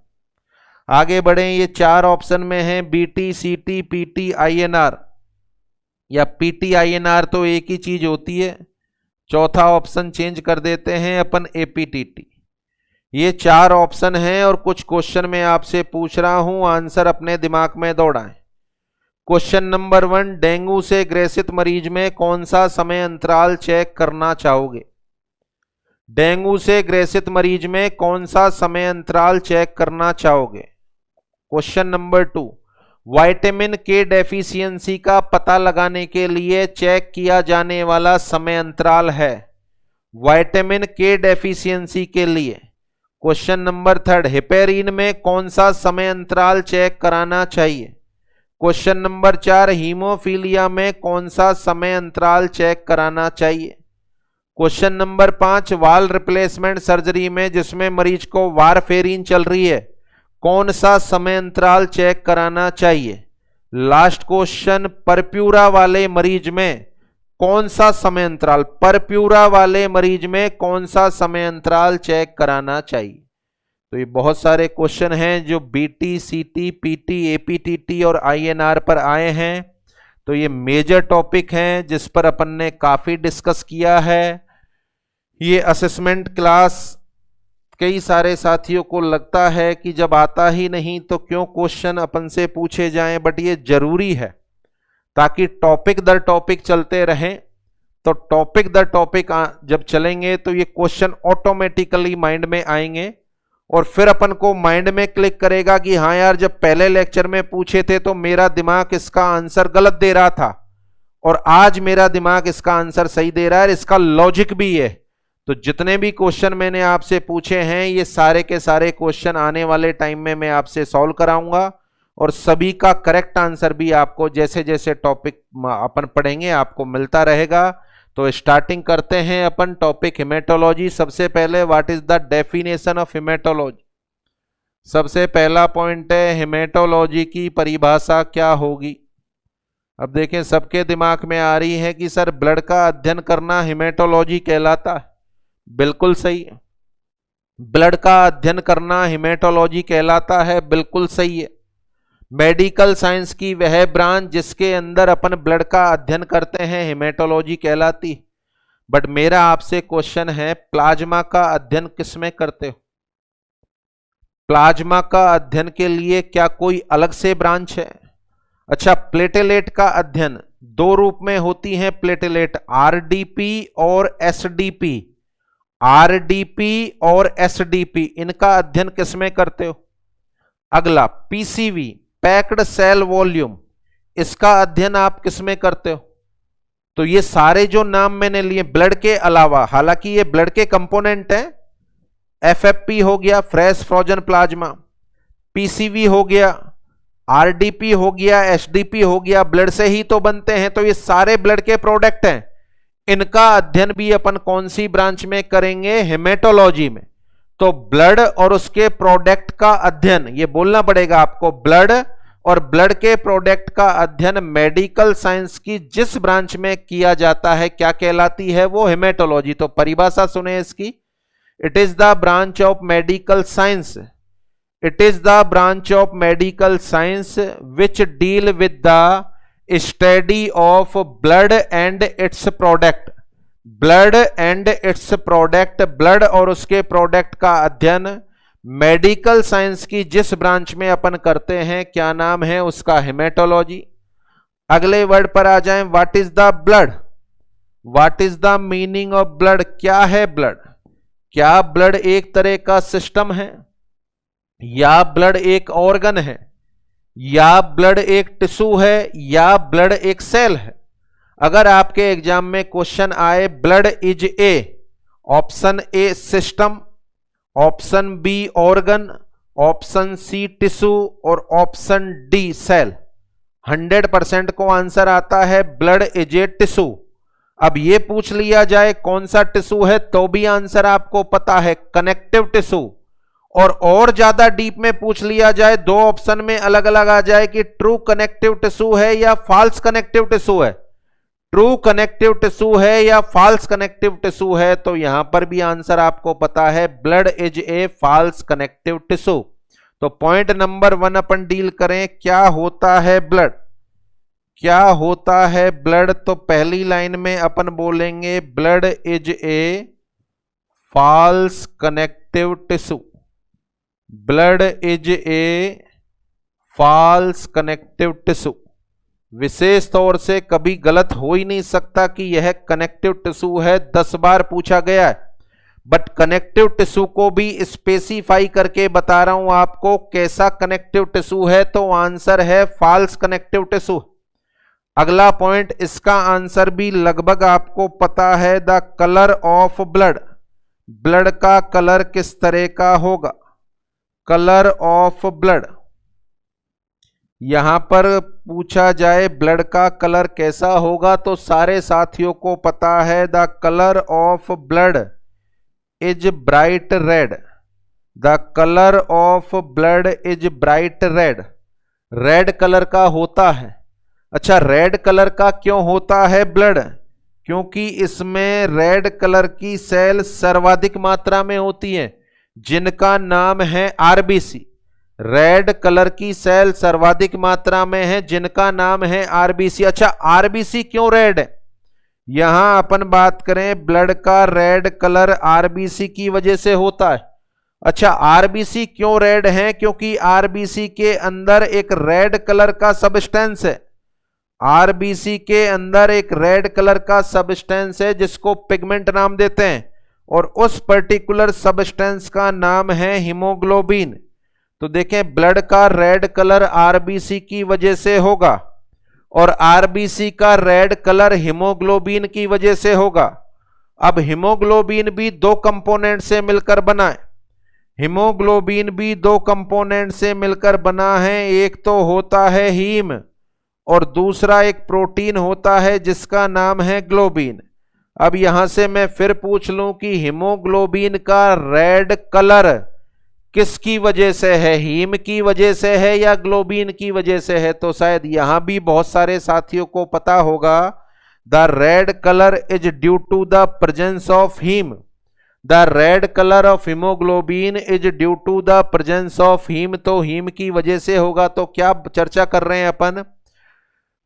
आगे बढ़े, ये 4 ऑप्शन में है बीटी, सीटी, पीटी, आईएनआर या पीटी आईएनआर तो एक ही चीज होती है। चौथा ऑप्शन चेंज कर देते हैं अपन एपीटीटी। ये 4 ऑप्शन हैं और कुछ क्वेश्चन मैं आपसे पूछ रहा हूं, आंसर अपने दिमाग में दौड़ाएं। क्वेश्चन नंबर 1, डेंगू से ग्रसित मरीज में कौन सा समय अंतराल चेक करना चाहोगे? डेंगू से ग्रसित मरीज में कौन सा समय अंतराल चेक करना चाहोगे? क्वेश्चन नंबर 2, विटामिन के डेफिशिएंसी का पता लगाने के लिए चेक किया जाने वाला समय अंतराल है। विटामिन के डेफिशिएंसी के लिए। क्वेश्चन नंबर 3, हेपेरिन में कौन सा समय अंतराल चेक कराना चाहिए? क्वेश्चन नंबर 4, हीमोफीलिया में कौन सा समय अंतराल चेक कराना चाहिए? क्वेश्चन नंबर 5, वाल रिप्लेसमेंट सर्जरी में जिसमें मरीज को वारफेरिन चल रही है, कौन सा समय अंतराल चेक कराना चाहिए? लास्ट क्वेश्चन, परप्यूरा वाले मरीज में कौन सा समय अंतराल, परप्यूरा वाले मरीज में कौन सा समय अंतराल चेक कराना चाहिए? तो ये बहुत सारे क्वेश्चन हैं जो बीटी, सीटी, पीटी, एपीटीटी और आईएनआर पर आए हैं। तो ये मेजर टॉपिक हैं जिस पर अपन ने काफी डिस्कस किया है। ये असेसमेंट क्लास कई सारे साथियों को लगता है कि जब आता ही नहीं तो क्यों क्वेश्चन अपन से पूछे जाएं, बट ये जरूरी है ताकि टॉपिक दर टॉपिक चलते रहें। तो टॉपिक दर टॉपिक जब चलेंगे तो ये क्वेश्चन ऑटोमेटिकली माइंड में आएंगे और फिर अपन को माइंड में क्लिक करेगा कि हाँ यार, जब पहले लेक्चर में पूछे थे तो मेरा दिमाग इसका आंसर गलत दे रहा था और आज मेरा दिमाग इसका आंसर सही दे रहा है, इसका लॉजिक भी है। तो जितने भी क्वेश्चन मैंने आपसे पूछे हैं ये सारे के सारे क्वेश्चन आने वाले टाइम में मैं आपसे सॉल्व कराऊंगा और सभी का करेक्ट आंसर भी आपको जैसे जैसे टॉपिक अपन पढ़ेंगे आपको मिलता रहेगा। तो स्टार्टिंग करते हैं अपन टॉपिक हेमेटोलॉजी। सबसे पहले what is the definition of haematology? सबसे पहला पॉइंट है हेमेटोलॉजी की परिभाषा क्या होगी? अब देखें सबके दिमाग में आ रही है कि सर ब्लड का अध्ययन करना हेमेटोलॉजी कहलाता है। बिल्कुल सही है, ब्लड का अध्ययन करना हेमेटोलॉजी कहलाता है, बिल्कुल सही है। मेडिकल साइंस की वह ब्रांच जिसके अंदर अपन ब्लड का अध्ययन करते हैं हेमेटोलॉजी कहलाती। बट मेरा आपसे क्वेश्चन है, प्लाज्मा का अध्ययन किसमें करते हो? प्लाज्मा का अध्ययन के लिए क्या कोई अलग से ब्रांच है? अच्छा, प्लेटेलेट का अध्ययन दो रूप में होती है प्लेटेलेट, आरडीपी और एसडीपी। आरडीपी और एसडीपी इनका अध्ययन किसमें करते हो? अगला पीसीवी, पैक्ड सेल वॉल्यूम, इसका अध्ययन आप किसमें करते हो? तो ये सारे जो नाम मैंने लिए ब्लड के अलावा, हालांकि ये ब्लड के कंपोनेंट हैं, एफएफपी हो गया फ्रेश फ्रोजन प्लाज्मा, पीसीवी हो गया, आरडीपी हो गया, एसडीपी हो गया, ब्लड से ही तो बनते हैं। तो ये सारे ब्लड के प्रोडक्ट हैं, इनका अध्ययन भी अपन कौन सी ब्रांच में करेंगे? हेमेटोलॉजी में। तो ब्लड और उसके प्रोडक्ट का अध्ययन, ये बोलना पड़ेगा आपको, ब्लड और ब्लड के प्रोडक्ट का अध्ययन मेडिकल साइंस की जिस ब्रांच में किया जाता है क्या कहलाती है? वो हेमेटोलॉजी। तो परिभाषा सुने इसकी, it is the branch of medical science, it is the branch of medical science which deal with the study of blood and it's product. Blood and it's product, blood और उसके प्रोडक्ट का अध्ययन medical science की जिस branch में अपन करते हैं क्या नाम है उसका? हेमेटोलॉजी। अगले वर्ड पर आ जाएं, what is the blood? What is the meaning of blood? क्या है ब्लड? क्या ब्लड एक तरह का सिस्टम है, या ब्लड एक ऑर्गन है, या ब्लड एक टिश्यू है, या ब्लड एक सेल है? अगर आपके एग्जाम में क्वेश्चन आए blood is a, option A system, option B organ, option C tissue और ऑप्शन डी सेल, 100% को आंसर आता है ब्लड इज ए टिश्यू। अब ये पूछ लिया जाए कौन सा टिश्यू है तो भी आंसर आपको पता है, कनेक्टिव टिश्यू। और ज्यादा डीप में पूछ लिया जाए, दो ऑप्शन में अलग अलग आ जाए कि ट्रू कनेक्टिव टिश्यू है या फॉल्स कनेक्टिव टिश्यू है, ट्रू कनेक्टिव टिश्यू है या फॉल्स कनेक्टिव टिश्यू है, तो यहां पर भी आंसर आपको पता है, blood is a false connective tissue. तो पॉइंट नंबर 1 अपन डील करें, क्या होता है ब्लड? क्या होता है ब्लड? तो पहली लाइन में अपन बोलेंगे blood is a false connective tissue, blood is a false connective tissue. विशेष तौर से कभी गलत हो ही नहीं सकता कि यह कनेक्टिव टिश्यू है, 10 बार पूछा गया है। बट कनेक्टिव टिश्यू को भी स्पेसिफाई करके बता रहा हूं आपको कैसा कनेक्टिव टिश्यू है, तो आंसर है फॉल्स कनेक्टिव टिश्यू। अगला पॉइंट, इसका आंसर भी लगभग आपको पता है, the colour of blood. Blood का कलर किस तरह का होगा? कलर ऑफ ब्लड, यहां पर पूछा जाए ब्लड का कलर कैसा होगा तो सारे साथियों को पता है, the colour of blood is bright red. The colour of blood is bright red, red colour का होता है। अच्छा, रेड कलर का क्यों होता है ब्लड? क्योंकि इसमें रेड कलर की सेल सर्वाधिक मात्रा में होती हैं, जिनका नाम है आरबीसी। रेड कलर की सेल सर्वाधिक मात्रा में है, जिनका नाम है आरबीसी। अच्छा, आरबीसी क्यों रेड है? यहां अपन बात करें, ब्लड का रेड कलर आरबीसी की वजह से होता है। अच्छा, आरबीसी क्यों रेड है? क्योंकि आरबीसी के अंदर एक रेड कलर का सब्सटेंस है। आरबीसी के अंदर एक रेड कलर का सब्सटेंस है जिसको पिगमेंट नाम देते हैं, और उस पर्टिकुलर सब्सटेंस का नाम है हीमोग्लोबिन। तो देखें, ब्लड का रेड कलर आरबीसी की वजह से होगा, और आरबीसी का रेड कलर हीमोग्लोबिन की वजह से होगा। अब हीमोग्लोबिन भी दो कंपोनेंट से मिलकर बना है। हीमोग्लोबिन भी दो कंपोनेंट से मिलकर बना है, एक तो होता है हीम और दूसरा एक प्रोटीन होता है जिसका नाम है ग्लोबिन। अब यहां से मैं फिर पूछ लूं कि हीमोग्लोबिन का रेड कलर किसकी वजह से है? हीम की वजह से है या ग्लोबिन की वजह से है? तो शायद यहां भी बहुत सारे साथियों को पता होगा, the red colour is due to the presence of haem. The red colour of haemoglobin is due to the presence of haem, तो हीम की वजह से होगा। तो क्या चर्चा कर रहे हैं अपन?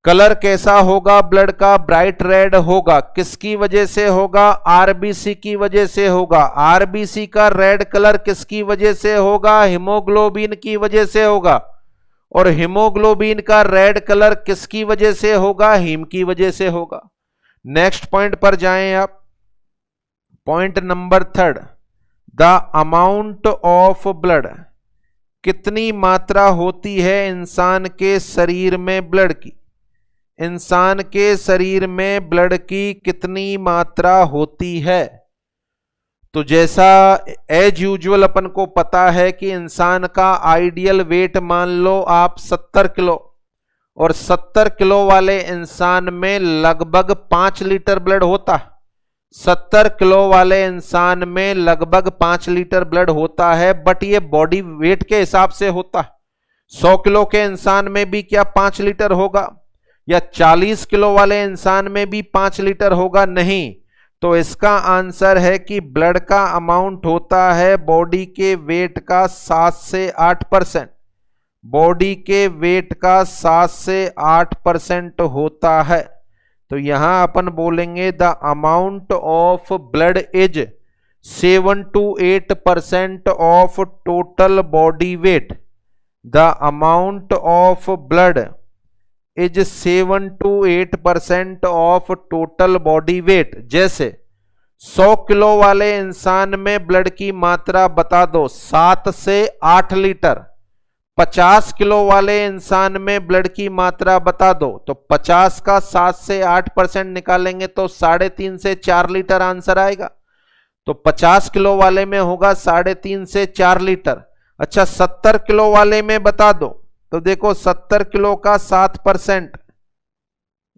कलर कैसा होगा ब्लड का? ब्राइट रेड होगा। किसकी वजह से होगा? आरबीसी की वजह से होगा। आरबीसी का रेड कलर किसकी वजह से होगा? हीमोग्लोबिन की वजह से होगा। और हीमोग्लोबिन का रेड कलर किसकी वजह से होगा? हीम की वजह से होगा। नेक्स्ट पॉइंट पर जाएं आप। Point number 3, the amount of blood. कितनी मात्रा होती है इंसान के शरीर में ब्लड की? इंसान के शरीर में ब्लड की कितनी मात्रा होती है? तो जैसा एज यूजुअल अपन को पता है कि इंसान का आइडियल वेट मान लो आप 70 किलो, और 70 किलो वाले इंसान में लगभग 5 लीटर ब्लड होता है। 70 किलो वाले इंसान में लगभग 5 लीटर ब्लड होता है, बट ये बॉडी वेट के हिसाब से होता है। 100 किलो के इंसान में भी क्या 5 लीटर होगा? या 40 किलो वाले इंसान में भी 5 लीटर होगा? नहीं। तो इसका आंसर है कि ब्लड का अमाउंट होता है बॉडी के वेट का 7 से 8%। बॉडी के वेट का 7 से 8% होता है। तो यहां अपन बोलेंगे the amount of blood is 7 to 8% of total body weight. The amount of blood is 7 to 8% of total body weight. जैसे 100 किलो वाले इंसान में ब्लड की मात्रा बता दो 7 से 8 लीटर। 50 किलो वाले इंसान में ब्लड की मात्रा बता दो, तो 50 का 7 से 8% निकालेंगे तो 3.5 से 4 लीटर आंसर आएगा। तो 50 किलो वाले में होगा 3.5 से 4 लीटर। अच्छा, 70 किलो वाले में बता दो, तो देखो 70 किलो का 7%,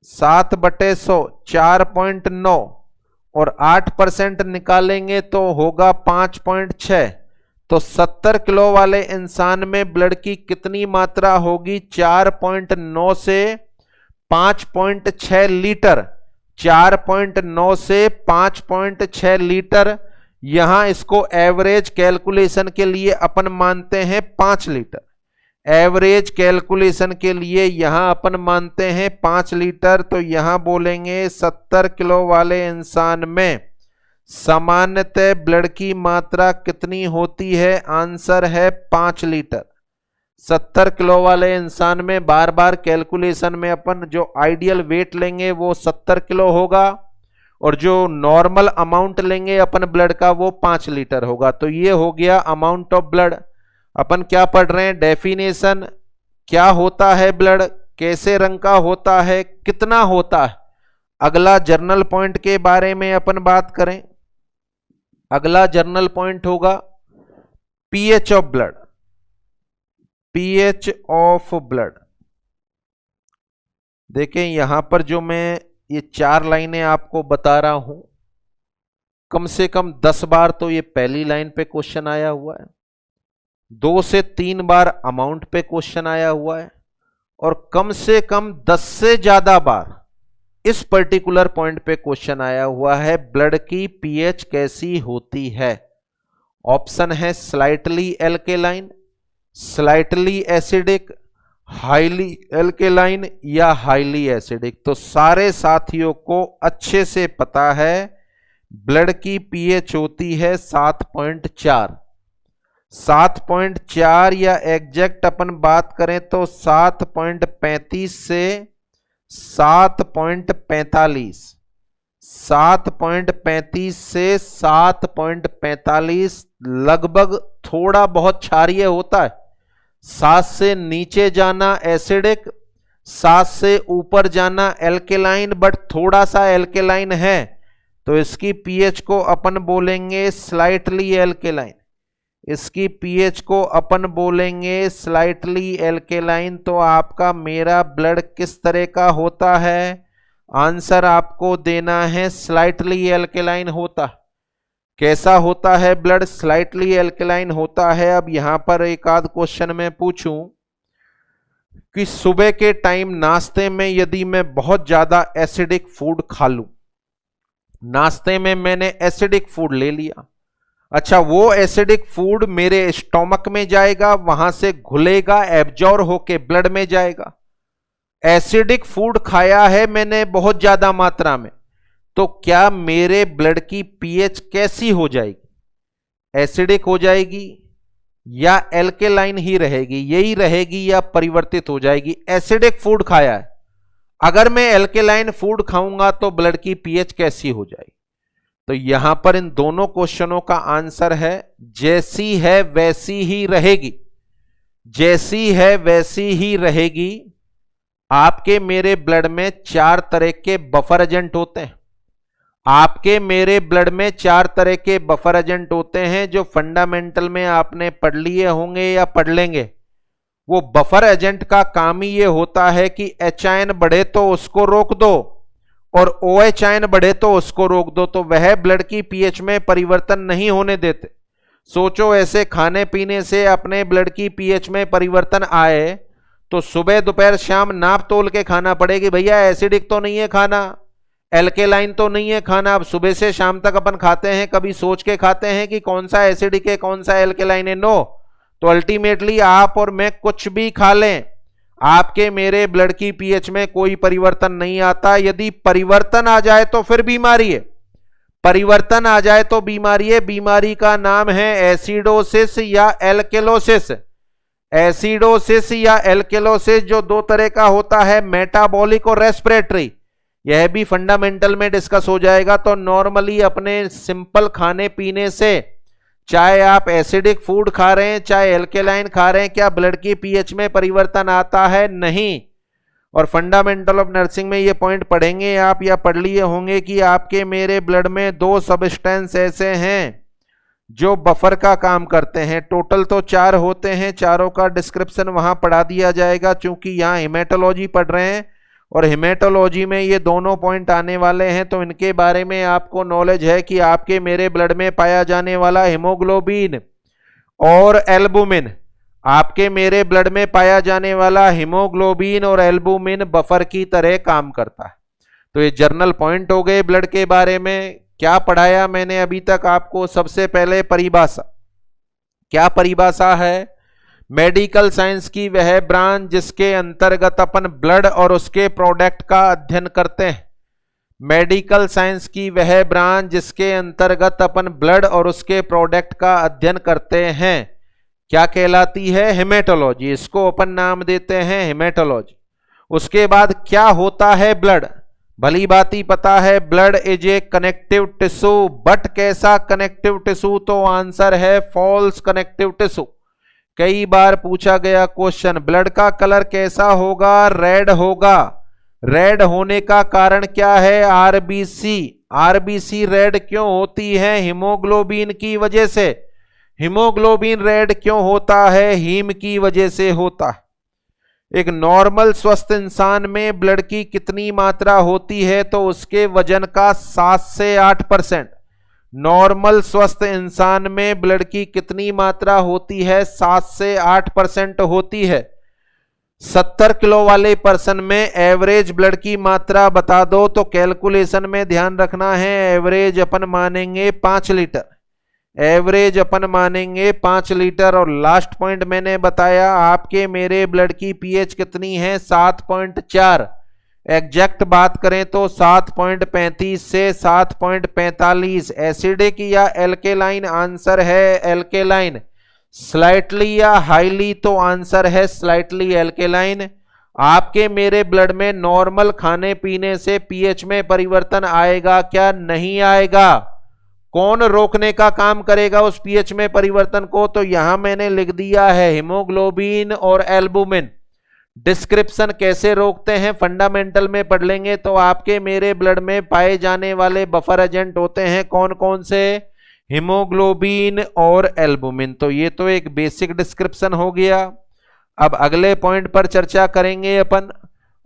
7/100 4.9, और 8% निकालेंगे तो होगा 5.6। तो 70 किलो वाले इंसान में ब्लड की कितनी मात्रा होगी? 4.9 से 5.6 लीटर। 4.9 से 5.6 लीटर। यहां इसको एवरेज कैलकुलेशन के लिए अपन मानते हैं 5 लीटर। एवरेज कैलकुलेशन के लिए यहां अपन मानते हैं 5 लीटर। तो यहां बोलेंगे 70 किलो वाले इंसान में सामान्यतः ब्लड की मात्रा कितनी होती है? आंसर है 5 लीटर। 70 किलो वाले इंसान में बार बार कैलकुलेशन में अपन जो आइडियल वेट लेंगे वो 70 किलो होगा, और जो नॉर्मल अमाउंट लेंगे अपन ब्लड का वो 5 लीटर होगा। तो ये हो गया अमाउंट ऑफ ब्लड। अपन क्या पढ़ रहे हैं? डेफिनेशन, क्या होता है ब्लड, कैसे रंग का होता है, कितना होता है। अगला जर्नल पॉइंट के बारे में अपन बात करें। अगला जर्नल पॉइंट होगा pH of blood. PH of blood, देखें यहां पर जो मैं ये 4 लाइनें आपको बता रहा हूं, कम से कम 10 बार तो ये पहली लाइन पे क्वेश्चन आया हुआ है, 2 से 3 बार अमाउंट पे क्वेश्चन आया हुआ है, और कम से कम 10 से ज्यादा बार इस पर्टिकुलर पॉइंट पे क्वेश्चन आया हुआ है, ब्लड की पीएच कैसी होती है। ऑप्शन है slightly alkaline, slightly acidic, highly alkaline या हाईली एसिडिक। तो सारे साथियों को अच्छे से पता है ब्लड की पीएच होती है 7.4। 7.4 या एग्जैक्ट अपन बात करें तो 7.35 से 7.45, 7.35 से 7.45 लगभग, थोड़ा बहुत क्षारीय होता है। 7 से नीचे जाना एसिडिक, 7 से ऊपर जाना एल्केलाइन, बट थोड़ा सा एल्केलाइन है, तो इसकी पीएच को अपन बोलेंगे स्लाइटली एल्केलाइन। इसकी पीएच को अपन बोलेंगे स्लाइटली एल्केलाइन। तो आपका मेरा ब्लड किस तरह का होता है? आंसर आपको देना है स्लाइटली एल्केलाइन होता। कैसा होता है ब्लड? स्लाइटली एल्केलाइन होता है। अब यहां पर एक आध क्वेश्चन मैं पूछूं कि सुबह के टाइम नाश्ते में यदि मैं बहुत ज्यादा एसिडिक फूड खा लूं, नाश्ते में मैंने एसिडिक फूड ले लिया, अच्छा वो एसिडिक फूड मेरे स्टोमक में जाएगा, वहां से घुलेगा, एब्जॉर्ब होके ब्लड में जाएगा। एसिडिक फूड खाया है मैंने बहुत ज्यादा मात्रा में, तो क्या मेरे ब्लड की पीएच कैसी हो जाएगी? एसिडिक हो जाएगी या एल्केलाइन ही रहेगी? यही रहेगी या परिवर्तित हो जाएगी? एसिडिक फूड खाया है, अगर मैं एल्केलाइन फूड खाऊंगा तो ब्लड की पीएच कैसी हो जाएगी? तो यहां पर इन दोनों क्वेश्चनों का आंसर है जैसी है वैसी ही रहेगी। जैसी है वैसी ही रहेगी। आपके मेरे ब्लड में 4 तरह के बफर एजेंट होते हैं। आपके मेरे ब्लड में 4 तरह के बफर एजेंट होते हैं जो फंडामेंटल में आपने पढ़ लिए होंगे या पढ़ लेंगे। वो बफर एजेंट का काम ही ये होता है कि एच आयन बढ़े तो उसको रोक दो और OH आयन बढ़े तो उसको रोक दो, तो वह ब्लड की पीएच में परिवर्तन नहीं होने देते। सोचो ऐसे खाने पीने से अपने ब्लड की पीएच में परिवर्तन आए तो सुबह दोपहर शाम नाप तोल के खाना पड़ेगी, भैया एसिडिक तो नहीं है खाना, एल्केलाइन तो नहीं है खाना। अब सुबह से शाम तक अपन खाते हैं, कभी सोच के खाते हैं कि कौन सा एसिडिक है कौन सा एल्केलाइन है? नो। तो अल्टीमेटली आप और मैं कुछ भी खा लें, आपके मेरे ब्लड की पीएच में कोई परिवर्तन नहीं आता। यदि परिवर्तन आ जाए तो फिर बीमारी है, परिवर्तन आ जाए तो बीमारी है। बीमारी का नाम है एसिडोसिस या एल्केलोसिस। एसिडोसिस या एल्केलोसिस जो 2 तरह का होता है, मेटाबॉलिक और रेस्पिरेटरी, यह भी फंडामेंटल में डिस्कस हो जाएगा। तो नॉर्मली अपने सिंपल खाने पीने से, चाहे आप एसिडिक फूड खा रहे हैं चाहे एल्केलाइन खा रहे हैं, क्या ब्लड की पीएच में परिवर्तन आता है? नहीं। और फंडामेंटल ऑफ नर्सिंग में ये पॉइंट पढ़ेंगे आप या पढ़ लिए होंगे कि आपके मेरे ब्लड में 2 सब्सटेंस ऐसे हैं जो बफर का काम करते हैं। टोटल तो 4 होते हैं, चारों का डिस्क्रिप्शन वहां पढ़ा दिया जाएगा। चूंकि यहाँ हेमेटोलॉजी पढ़ रहे हैं और हेमेटोलॉजी में ये दोनों पॉइंट आने वाले हैं, तो इनके बारे में आपको नॉलेज है कि आपके मेरे ब्लड में पाया जाने वाला हीमोग्लोबिन और एल्बुमिन, आपके मेरे ब्लड में पाया जाने वाला हीमोग्लोबिन और एल्बुमिन बफर की तरह काम करता है। तो ये जर्नल पॉइंट हो गए ब्लड के बारे में। क्या पढ़ाया मैंने अभी तक आपको? सबसे पहले परिभाषा। क्या परिभाषा है? मेडिकल साइंस की वह ब्रांच जिसके अंतर्गत अपन ब्लड और उसके प्रोडक्ट का अध्ययन करते हैं। मेडिकल साइंस की वह ब्रांच जिसके अंतर्गत अपन ब्लड और उसके प्रोडक्ट का अध्ययन करते हैं। क्या कहलाती है? हेमेटोलॉजी। इसको अपन नाम देते हैं हेमेटोलॉजी। उसके बाद क्या होता है? ब्लड। भली बाती पता है blood is A connective tissue, but कैसा कनेक्टिव टिश्यू? तो आंसर है फॉल्स कनेक्टिव टिश्यू। कई बार पूछा गया क्वेश्चन, ब्लड का कलर कैसा होगा? रेड होगा। रेड होने का कारण क्या है? आरबीसी। आरबीसी रेड क्यों होती है? हीमोग्लोबिन की वजह से। हीमोग्लोबिन रेड क्यों होता है? हीम की वजह से होता है। एक नॉर्मल स्वस्थ इंसान में ब्लड की कितनी मात्रा होती है? तो उसके वजन का 7 से 8%। नॉर्मल स्वस्थ इंसान में ब्लड की कितनी मात्रा होती है? 7 से 8% होती है। 70 किलो वाले पर्सन में एवरेज ब्लड की मात्रा बता दो। तो कैलकुलेशन में ध्यान रखना है, एवरेज अपन मानेंगे 5 लीटर। एवरेज अपन मानेंगे 5 लीटर। और लास्ट पॉइंट मैंने बताया आपके मेरे ब्लड की पीएच कितनी है? 7.4। एग्जैक्ट बात करें तो 7.35 से 7.45। एसिडिक या एल्केलाइन? आंसर है एल्केलाइन। स्लाइटली या हाईली? तो आंसर है स्लाइटली एल्केलाइन। आपके मेरे ब्लड में नॉर्मल खाने पीने से पीएच में परिवर्तन आएगा क्या? नहीं आएगा। कौन रोकने का काम करेगा उस पीएच में परिवर्तन को? तो यहां मैंने लिख दिया है हीमोग्लोबिन और एल्बुमिन। डिस्क्रिप्शन कैसे रोकते हैं फंडामेंटल में पढ़ लेंगे। तो आपके मेरे ब्लड में पाए जाने वाले बफर एजेंट होते हैं कौन कौन से? हीमोग्लोबिन और एल्बुमिन। तो ये तो एक बेसिक डिस्क्रिप्शन हो गया। अब अगले पॉइंट पर चर्चा करेंगे अपन,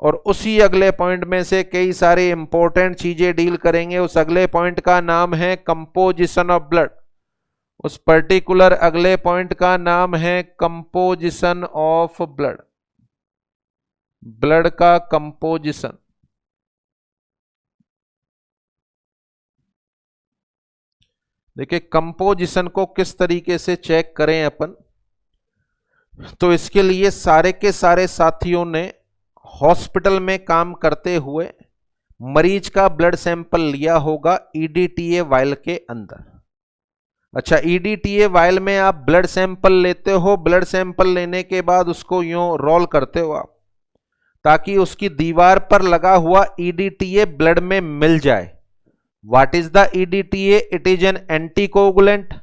और उसी अगले पॉइंट में से कई सारे इंपॉर्टेंट चीजें डील करेंगे। उस अगले पॉइंट का नाम है कंपोजिशन ऑफ ब्लड। उस पर्टिकुलर अगले पॉइंट का नाम है कंपोजिशन ऑफ ब्लड। ब्लड का कंपोजिशन। देखिए कंपोजिशन को किस तरीके से चेक करें अपन, तो इसके लिए सारे के सारे साथियों ने हॉस्पिटल में काम करते हुए मरीज का ब्लड सैंपल लिया होगा ईडीटीए वायल के अंदर। अच्छा, ईडीटीए वायल में आप ब्लड सैंपल लेते हो। ब्लड सैंपल लेने के बाद उसको यूं रोल करते हो आप, ताकि उसकी दीवार पर लगा हुआ ईडीटीए ब्लड में मिल जाए। What is the EDTA? It is an anticoagulant.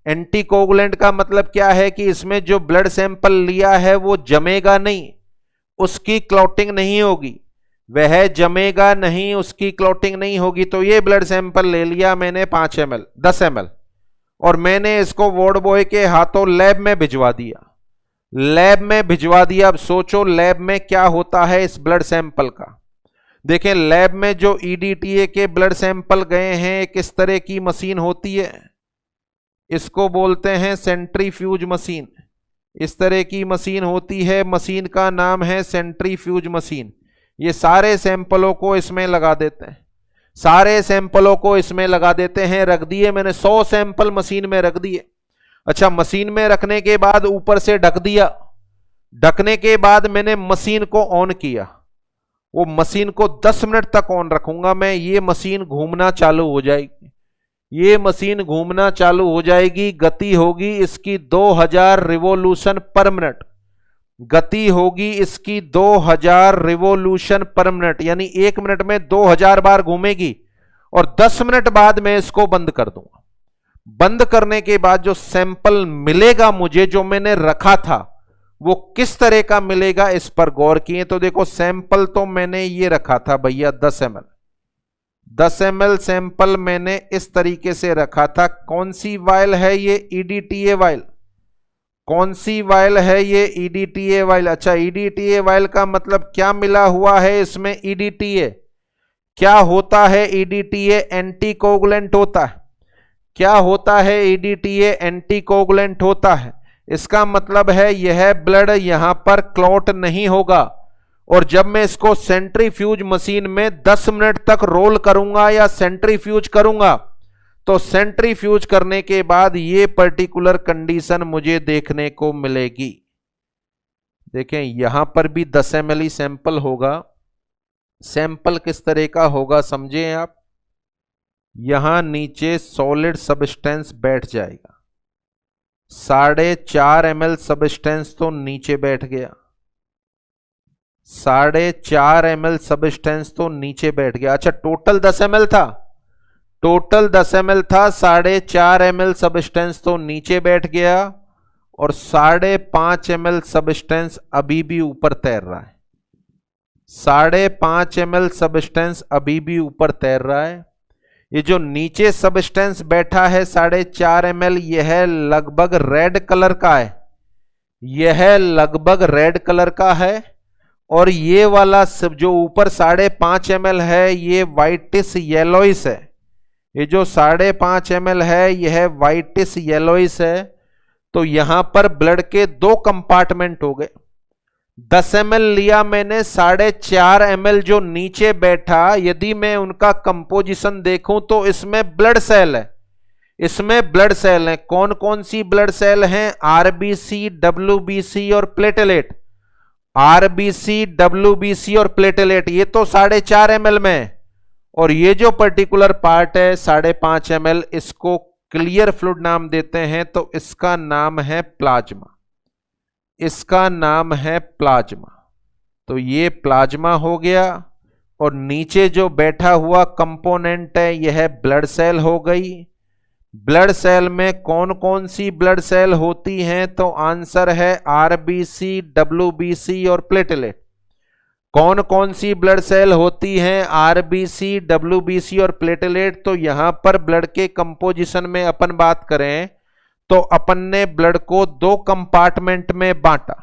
Anticoagulant का मतलब क्या है कि इसमें जो ब्लड सैंपल लिया है वो जमेगा नहीं, उसकी क्लॉटिंग नहीं होगी। वह जमेगा नहीं, उसकी क्लॉटिंग नहीं होगी। तो ये ब्लड सैंपल ले लिया मैंने 5 ml 10 ml, और मैंने इसको वार्ड बॉय के हाथों लैब में भिजवा दिया। लैब में भिजवा दिया। अब सोचो लैब में क्या होता है इस ब्लड सैंपल का। देखें लैब में जो ईडीटीए के ब्लड सैंपल गए हैं, किस तरह की मशीन होती है? इसको बोलते हैं सेंट्रीफ्यूज मशीन। इस तरह की मशीन होती है। मशीन का नाम है सेंट्रीफ्यूज मशीन। ये सारे सैंपलों को इसमें लगा देते हैं। सारे सैंपलों को इसमें लगा देते हैं। रख दिए मैंने 100 सैंपल मशीन में रख दिए। अच्छा, मशीन में रखने के बाद ऊपर से ढक दिया। ढकने के बाद मैंने मशीन को ऑन किया। वो मशीन को 10 मिनट तक ऑन रखूंगा मैं। ये मशीन घूमना चालू हो जाएगी। ये मशीन घूमना चालू हो जाएगी। गति होगी इसकी 2000 रिवॉल्यूशन पर मिनट। गति होगी इसकी 2000 रिवॉल्यूशन पर मिनट, यानी 1 मिनट में 2000 बार घूमेगी। और 10 मिनट बाद मैं इसको बंद कर दूंगा। बंद करने के बाद जो सैंपल मिलेगा मुझे, जो मैंने रखा था, वो किस तरह का मिलेगा इस पर गौर किए। तो देखो सैंपल तो मैंने ये रखा था भैया 10 ml। 10 ml सैंपल मैंने इस तरीके से रखा था। कौन सी वायल है ये? EDTA vial. कौन सी वायल है ये? EDTA vial. अच्छा, ईडीटीए वायल का मतलब क्या मिला हुआ है इसमें? ईडीटीए क्या होता है? ईडीटीए एंटीकोगुलेंट होता है। क्या होता है? ईडीटीए एंटीकोगुलेंट होता है। इसका मतलब है यह ब्लड यहां पर क्लॉट नहीं होगा। और जब मैं इसको सेंट्रीफ्यूज मशीन में 10 मिनट तक रोल करूंगा या सेंट्रीफ्यूज करूंगा, तो सेंट्रीफ्यूज करने के बाद ये पर्टिकुलर कंडीशन मुझे देखने को मिलेगी। देखें यहां पर भी 10 ml ही सैंपल होगा। सैंपल किस तरह का होगा समझें आप। यहां नीचे सॉलिड सब्सटेंस बैठ जाएगा। 4.5 ml सब्सटेंस तो नीचे बैठ गया, 4.5 ml सब्सटेंस तो नीचे बैठ गया। अच्छा, टोटल 10 ml था, टोटल 10 ml था, 4.5 ml सब्सटेंस तो नीचे बैठ गया और 5.5 ml सब्सटेंस अभी भी ऊपर तैर रहा है। 5.5 ml सब्सटेंस अभी भी ऊपर तैर रहा है। ये जो नीचे सब्सटेंस बैठा है 4.5 ml, यह लगभग रेड कलर का है, यह लगभग रेड कलर का है। और ये वाला सब जो ऊपर 5.5 ml है, ये व्हाइटिश येलोइस है। ये जो 5.5 ml है, यह व्हाइटिश येलोइस है। तो यहां पर ब्लड के 2 कंपार्टमेंट हो गए। 10 ml लिया मैंने, 4.5 ml जो नीचे बैठा, यदि मैं उनका कंपोजिशन देखूं तो इसमें ब्लड सेल है, इसमें ब्लड सेल है। कौन कौन सी ब्लड सेल हैं? आरबीसी, डब्ल्यूबीसी और प्लेटलेट। आरबीसी, डब्ल्यूबीसी और प्लेटलेट, ये तो 4.5 ml में है। और ये जो पर्टिकुलर पार्ट है 5.5 ml, इसको क्लियर फ्लूइड नाम देते हैं, तो इसका नाम है प्लाज्मा, इसका नाम है प्लाज्मा। तो ये प्लाज्मा हो गया। और नीचे जो बैठा हुआ कंपोनेंट है, यह ब्लड सेल हो गई। ब्लड सेल में कौन कौन सी ब्लड सेल होती हैं? तो आंसर है आरबीसी, डब्ल्यूबीसी और प्लेटलेट। कौन कौन सी ब्लड सेल होती हैं? आरबीसी, डब्ल्यूबीसी और प्लेटलेट। तो यहां पर ब्लड के कंपोजिशन में अपन बात करें तो अपन ने ब्लड को 2 कंपार्टमेंट में बांटा।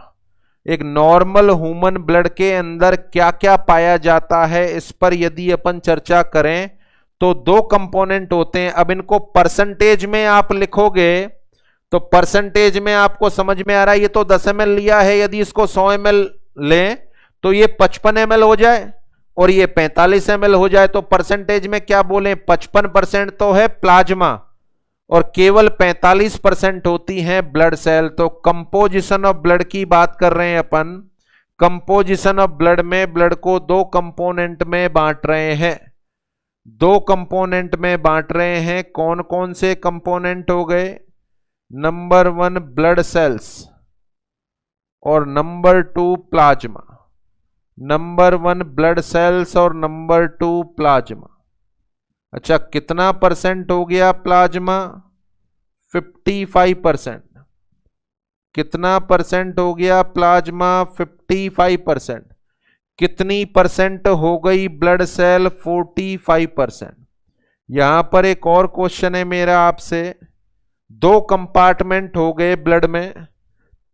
एक नॉर्मल ह्यूमन ब्लड के अंदर क्या क्या पाया जाता है, इस पर यदि अपन चर्चा करें तो 2 कंपोनेंट होते हैं। अब इनको परसेंटेज में आप लिखोगे तो परसेंटेज में आपको समझ में आ रहा है, ये तो 10 ml लिया है, यदि इसको 100 ml लें तो ये 55 ml हो जाए और ये 45 ml हो जाए। तो परसेंटेज में क्या बोले? 55% तो है प्लाज्मा और केवल 45% होती हैं ब्लड सेल। तो कंपोजिशन ऑफ ब्लड की बात कर रहे हैं अपन। कंपोजिशन ऑफ ब्लड में ब्लड को 2 कंपोनेंट में बांट रहे हैं, 2 कंपोनेंट में बांट रहे हैं। कौन कौन से कंपोनेंट हो गए? नंबर 1 ब्लड सेल्स और number 2 plasma. Number 1 blood cells और नंबर 2 प्लाज्मा। अच्छा, कितना परसेंट हो गया प्लाज्मा? 55%। कितना परसेंट हो गया प्लाज्मा? 55%। कितनी परसेंट हो गई ब्लड सेल? 45%। यहां पर एक और क्वेश्चन है मेरा आपसे। 2 कंपार्टमेंट हो गए ब्लड में,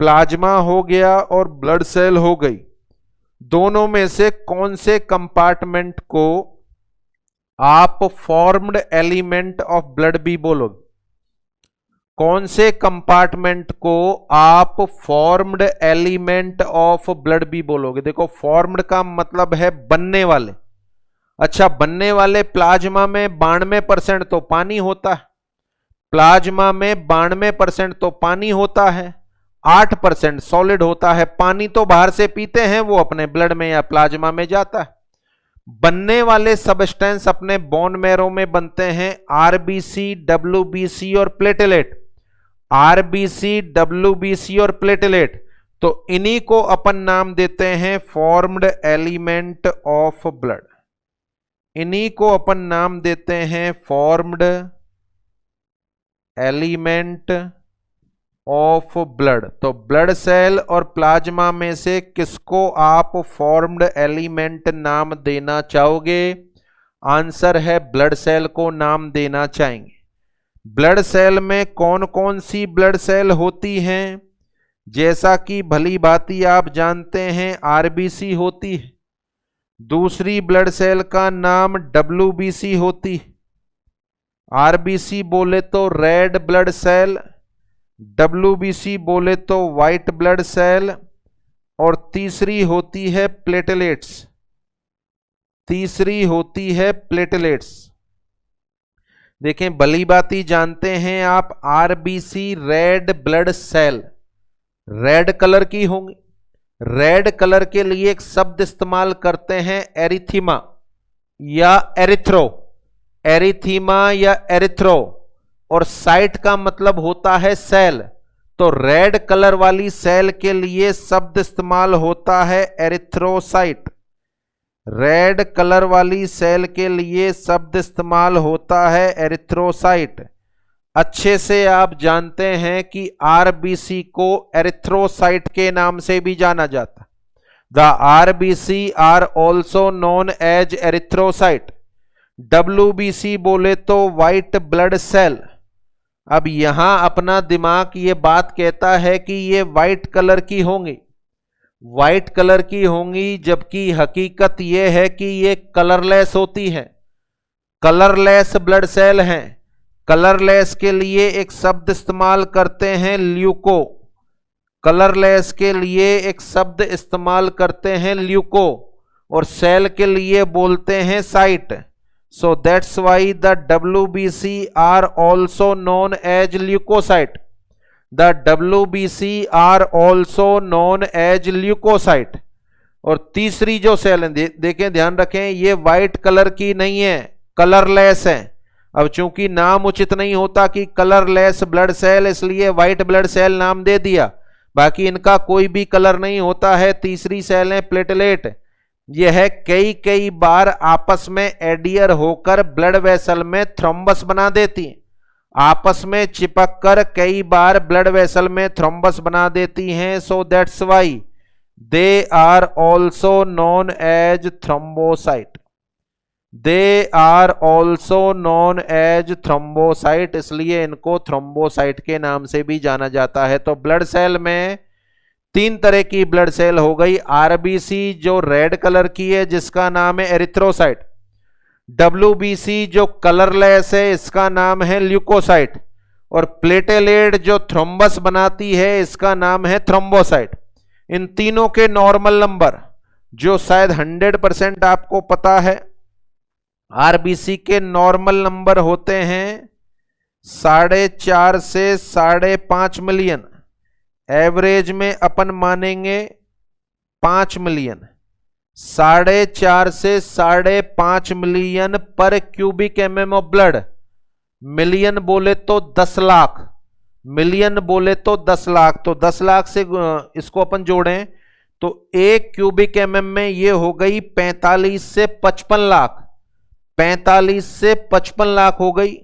प्लाज्मा हो गया और ब्लड सेल हो गई। दोनों में से कौन से कंपार्टमेंट को आप फॉर्म्ड एलिमेंट ऑफ ब्लड भी बोलोगे? कौन से कंपार्टमेंट को आप फॉर्म्ड एलिमेंट ऑफ ब्लड भी बोलोगे? देखो, फॉर्म्ड का मतलब है बनने वाले। अच्छा, बनने वाले प्लाज्मा में 92% तो पानी होता है, प्लाज्मा में 92% तो पानी होता है, 8% सॉलिड होता है। पानी तो बाहर से पीते हैं, वो अपने ब्लड में या प्लाज्मा में जाता है। बनने वाले सबस्टेंस अपने बोन मैरो में बनते हैं, आरबीसी, डब्ल्यूबीसी और प्लेटलेट। आरबीसी, डब्ल्यूबीसी और प्लेटलेट, तो इन्हीं को अपन नाम देते हैं फॉर्म्ड एलिमेंट ऑफ ब्लड। इन्हीं को अपन नाम देते हैं फॉर्म्ड एलिमेंट ऑफ ब्लड। तो ब्लड सेल और प्लाज्मा में से किसको आप फॉर्म्ड एलिमेंट नाम देना चाहोगे? आंसर है ब्लड सेल को नाम देना चाहेंगे। ब्लड सेल में कौन कौन सी ब्लड सेल होती हैं? जैसा कि भली भांति आप जानते हैं, आरबीसी होती है। दूसरी ब्लड सेल का नाम डब्ल्यूबीसी होती है। आरबीसी बोले तो रेड ब्लड सेल, डब्ल्यूबीसी बोले तो व्हाइट ब्लड सेल, और तीसरी होती है प्लेटलेट्स। तीसरी होती है प्लेटलेट्स। देखें, भली भांति जानते हैं आप, RBC red blood cell red colour की होंगी। रेड कलर के लिए एक शब्द इस्तेमाल करते हैं, एरिथीमा या एरिथ्रो। एरिथीमा या एरिथ्रो, और साइट का मतलब होता है सेल। तो रेड कलर वाली सेल के लिए शब्द इस्तेमाल होता है एरिथ्रोसाइट। रेड कलर वाली सेल के लिए शब्द इस्तेमाल होता है एरिथ्रोसाइट। अच्छे से आप जानते हैं कि आरबीसी को एरिथ्रोसाइट के नाम से भी जाना जाता है। The RBC are also known as erythrocyte. WBC बोले तो व्हाइट ब्लड सेल। अब यहां अपना दिमाग ये बात कहता है कि ये व्हाइट कलर की होंगी, व्हाइट कलर की होंगी, जबकि हकीकत ये है कि ये कलरलेस होती है, कलरलेस ब्लड सेल हैं। कलरलेस के लिए एक शब्द इस्तेमाल करते हैं ल्यूको। कलरलेस के लिए एक शब्द इस्तेमाल करते हैं ल्यूको और सेल के लिए बोलते हैं cyte. So that's why the WBC are also known as leukocyte. The WBC are also known as leukocyte. और तीसरी जो सेल है, देखें, ध्यान रखें, ये व्हाइट कलर की नहीं है, कलरलेस है। अब चूंकि नाम उचित नहीं होता कि कलरलेस ब्लड सेल, इसलिए व्हाइट ब्लड सेल नाम दे दिया, बाकी इनका कोई भी कलर नहीं होता है। तीसरी सेल है प्लेटलेट। यह कई बार आपस में एडियर होकर ब्लड वेसल में थ्रोम्बस बना देती हैं, आपस में चिपक कर कई बार ब्लड वेसल में थ्रोम्बस बना देती हैं। So that's why they are also known as thrombocyte. They are also known as thrombocyte, इसलिए इनको थ्रोम्बोसाइट के नाम से भी जाना जाता है। तो ब्लड सेल में तीन तरह की ब्लड सेल हो गई। आरबीसी जो रेड कलर की है, जिसका नाम है एरिथ्रोसाइट। WBC जो कलरलेस है, इसका नाम है ल्यूकोसाइट। और प्लेटेलेट जो थ्रोम्बस बनाती है, इसका नाम है थ्रोम्बोसाइट। इन तीनों के नॉर्मल नंबर जो शायद 100% आपको पता है, आरबीसी के नॉर्मल नंबर होते हैं 4.5 से 5.5 मिलियन। एवरेज में अपन मानेंगे 5 मिलियन। 4.5 से 5.5 मिलियन पर cubic mm of blood. Million बोले तो 10 लाख, मिलियन बोले तो 10 लाख। तो 10 लाख से इसको अपन जोड़ें तो 1 क्यूबिक mm में ये हो गई 45 से 55 लाख। 45 से 55 लाख हो गई।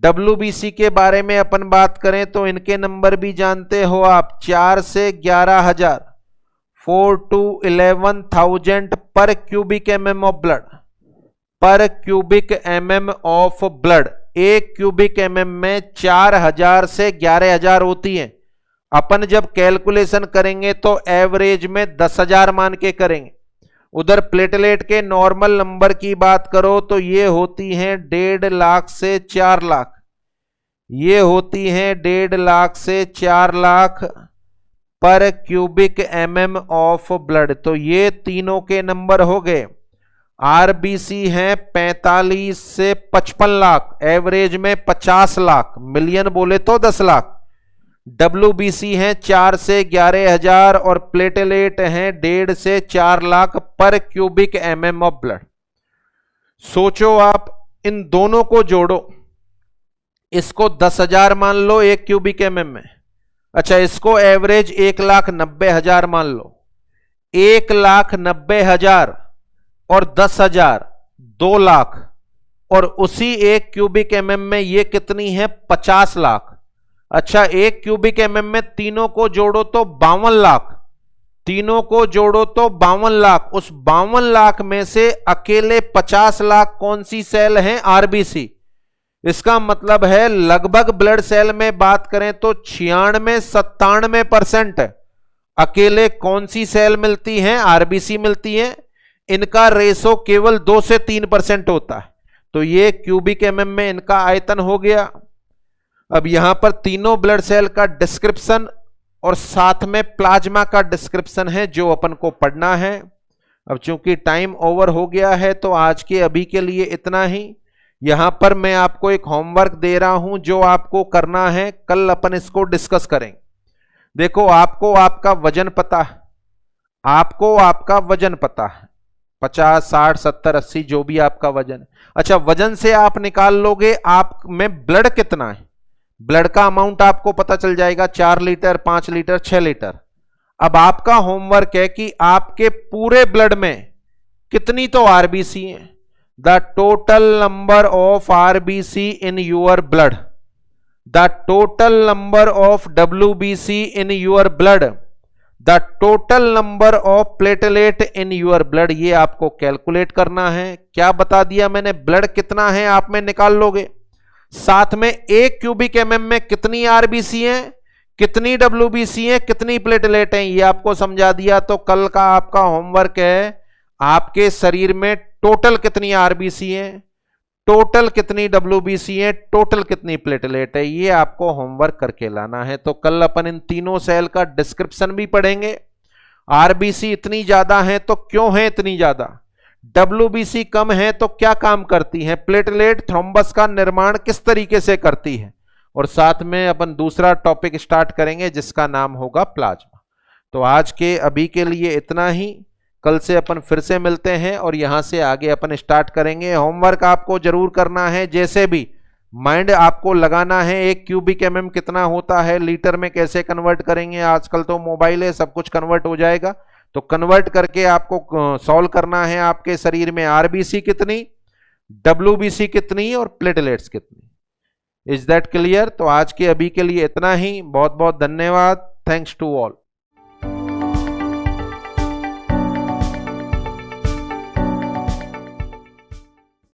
WBC के बारे में अपन बात करें तो इनके नंबर भी जानते हो आप, 4 से 11,000, 4 to 11,000 पर क्यूबिक mm ऑफ ब्लड। पर cubic mm of blood, 1 cubic mm में 4,000 से 11,000 होती है। अपन जब कैलकुलेशन करेंगे तो एवरेज में 10,000 मान के करेंगे। उधर प्लेटलेट के नॉर्मल नंबर की बात करो तो ये होती हैं 1.5 लाख से 4 लाख। ये होती हैं 1.5 लाख से 4 लाख पर क्यूबिक mm ऑफ ब्लड। तो ये तीनों के नंबर हो गए। आरबीसी हैं 45 से 55 लाख, एवरेज में 50 लाख, मिलियन बोले तो 10 लाख। WBC हैं 4 से 11,000 और प्लेटलेट हैं 1.5 से 4 लाख पर क्यूबिक mm ऑफ ब्लड। सोचो आप, इन दोनों को जोड़ो, इसको 10,000 मान लो 1 क्यूबिक mm में। अच्छा, इसको एवरेज 1,90,000 मान लो। 1,90,000 और 10,000, 2 लाख। और उसी 1 क्यूबिक mm में ये कितनी है? 50 लाख। अच्छा, 1 क्यूबिक mm में तीनों को जोड़ो तो 52 लाख। तीनों को जोड़ो तो 52 लाख। उस 52 लाख में से अकेले 50 लाख कौन सी सेल हैं? आरबीसी। इसका मतलब है लगभग ब्लड सेल में बात करें तो 96-97% अकेले कौन सी सेल मिलती हैं? आरबीसी मिलती है। इनका रेशो केवल 2 से 3% होता है। तो ये क्यूबिक mm में इनका आयतन हो गया। अब यहां पर तीनों ब्लड सेल का डिस्क्रिप्शन और साथ में प्लाज्मा का डिस्क्रिप्शन है जो अपन को पढ़ना है। अब चूंकि टाइम ओवर हो गया है तो आज के अभी के लिए इतना ही। यहां पर मैं आपको एक होमवर्क दे रहा हूं जो आपको करना है, कल अपन इसको डिस्कस करेंगे। देखो, आपको आपका वजन पता है, आपको आपका वजन पता है, 50, 60, 70, 80 जो भी आपका वजन है। अच्छा, वजन से आप निकाल लोगे आप में ब्लड कितना है। ब्लड का अमाउंट आपको पता चल जाएगा, 4 लीटर, 5 लीटर, 6 लीटर। अब आपका होमवर्क है कि आपके पूरे ब्लड में कितनी तो आरबीसी है, the total number of RBC in your blood, the total number of WBC in your blood, the total number of platelet in your blood, ये आपको कैलकुलेट करना है। क्या बता दिया मैंने, ब्लड कितना है आप में निकाल लोगे, साथ में 1 क्यूबिक एमएम में कितनी आरबीसी है, कितनी डब्ल्यूबीसी है, कितनी प्लेटलेट है, ये आपको समझा दिया। तो कल का आपका होमवर्क है आपके शरीर में टोटल कितनी आरबीसी है, टोटल कितनी डब्ल्यूबीसी है, टोटल कितनी प्लेटलेट है, ये आपको होमवर्क करके लाना है। तो कल अपन इन तीनों सेल का डिस्क्रिप्शन भी पढ़ेंगे। आरबीसी इतनी ज्यादा है तो क्यों है इतनी ज्यादा, डब्ल्यूबीसी कम है तो क्या काम करती है, प्लेटलेट थ्रोम्बस का निर्माण किस तरीके से करती है, और साथ में अपन दूसरा टॉपिक स्टार्ट करेंगे जिसका नाम होगा प्लाज्मा। तो आज के अभी के लिए इतना ही, कल से अपन फिर से मिलते हैं और यहां से आगे अपन स्टार्ट करेंगे। होमवर्क आपको जरूर करना है, जैसे भी माइंड आपको लगाना है 1 क्यूबिक एमएम कितना होता है, लीटर में कैसे कन्वर्ट करेंगे, आजकल तो मोबाइल है सब कुछ कन्वर्ट हो जाएगा, तो कन्वर्ट करके आपको सॉल्व करना है आपके शरीर में आरबीसी कितनी, डब्ल्यूबीसी कितनी और प्लेटलेट्स कितनी। Is that clear? तो आज के अभी के लिए इतना ही, बहुत बहुत धन्यवाद, थैंक्स टू ऑल।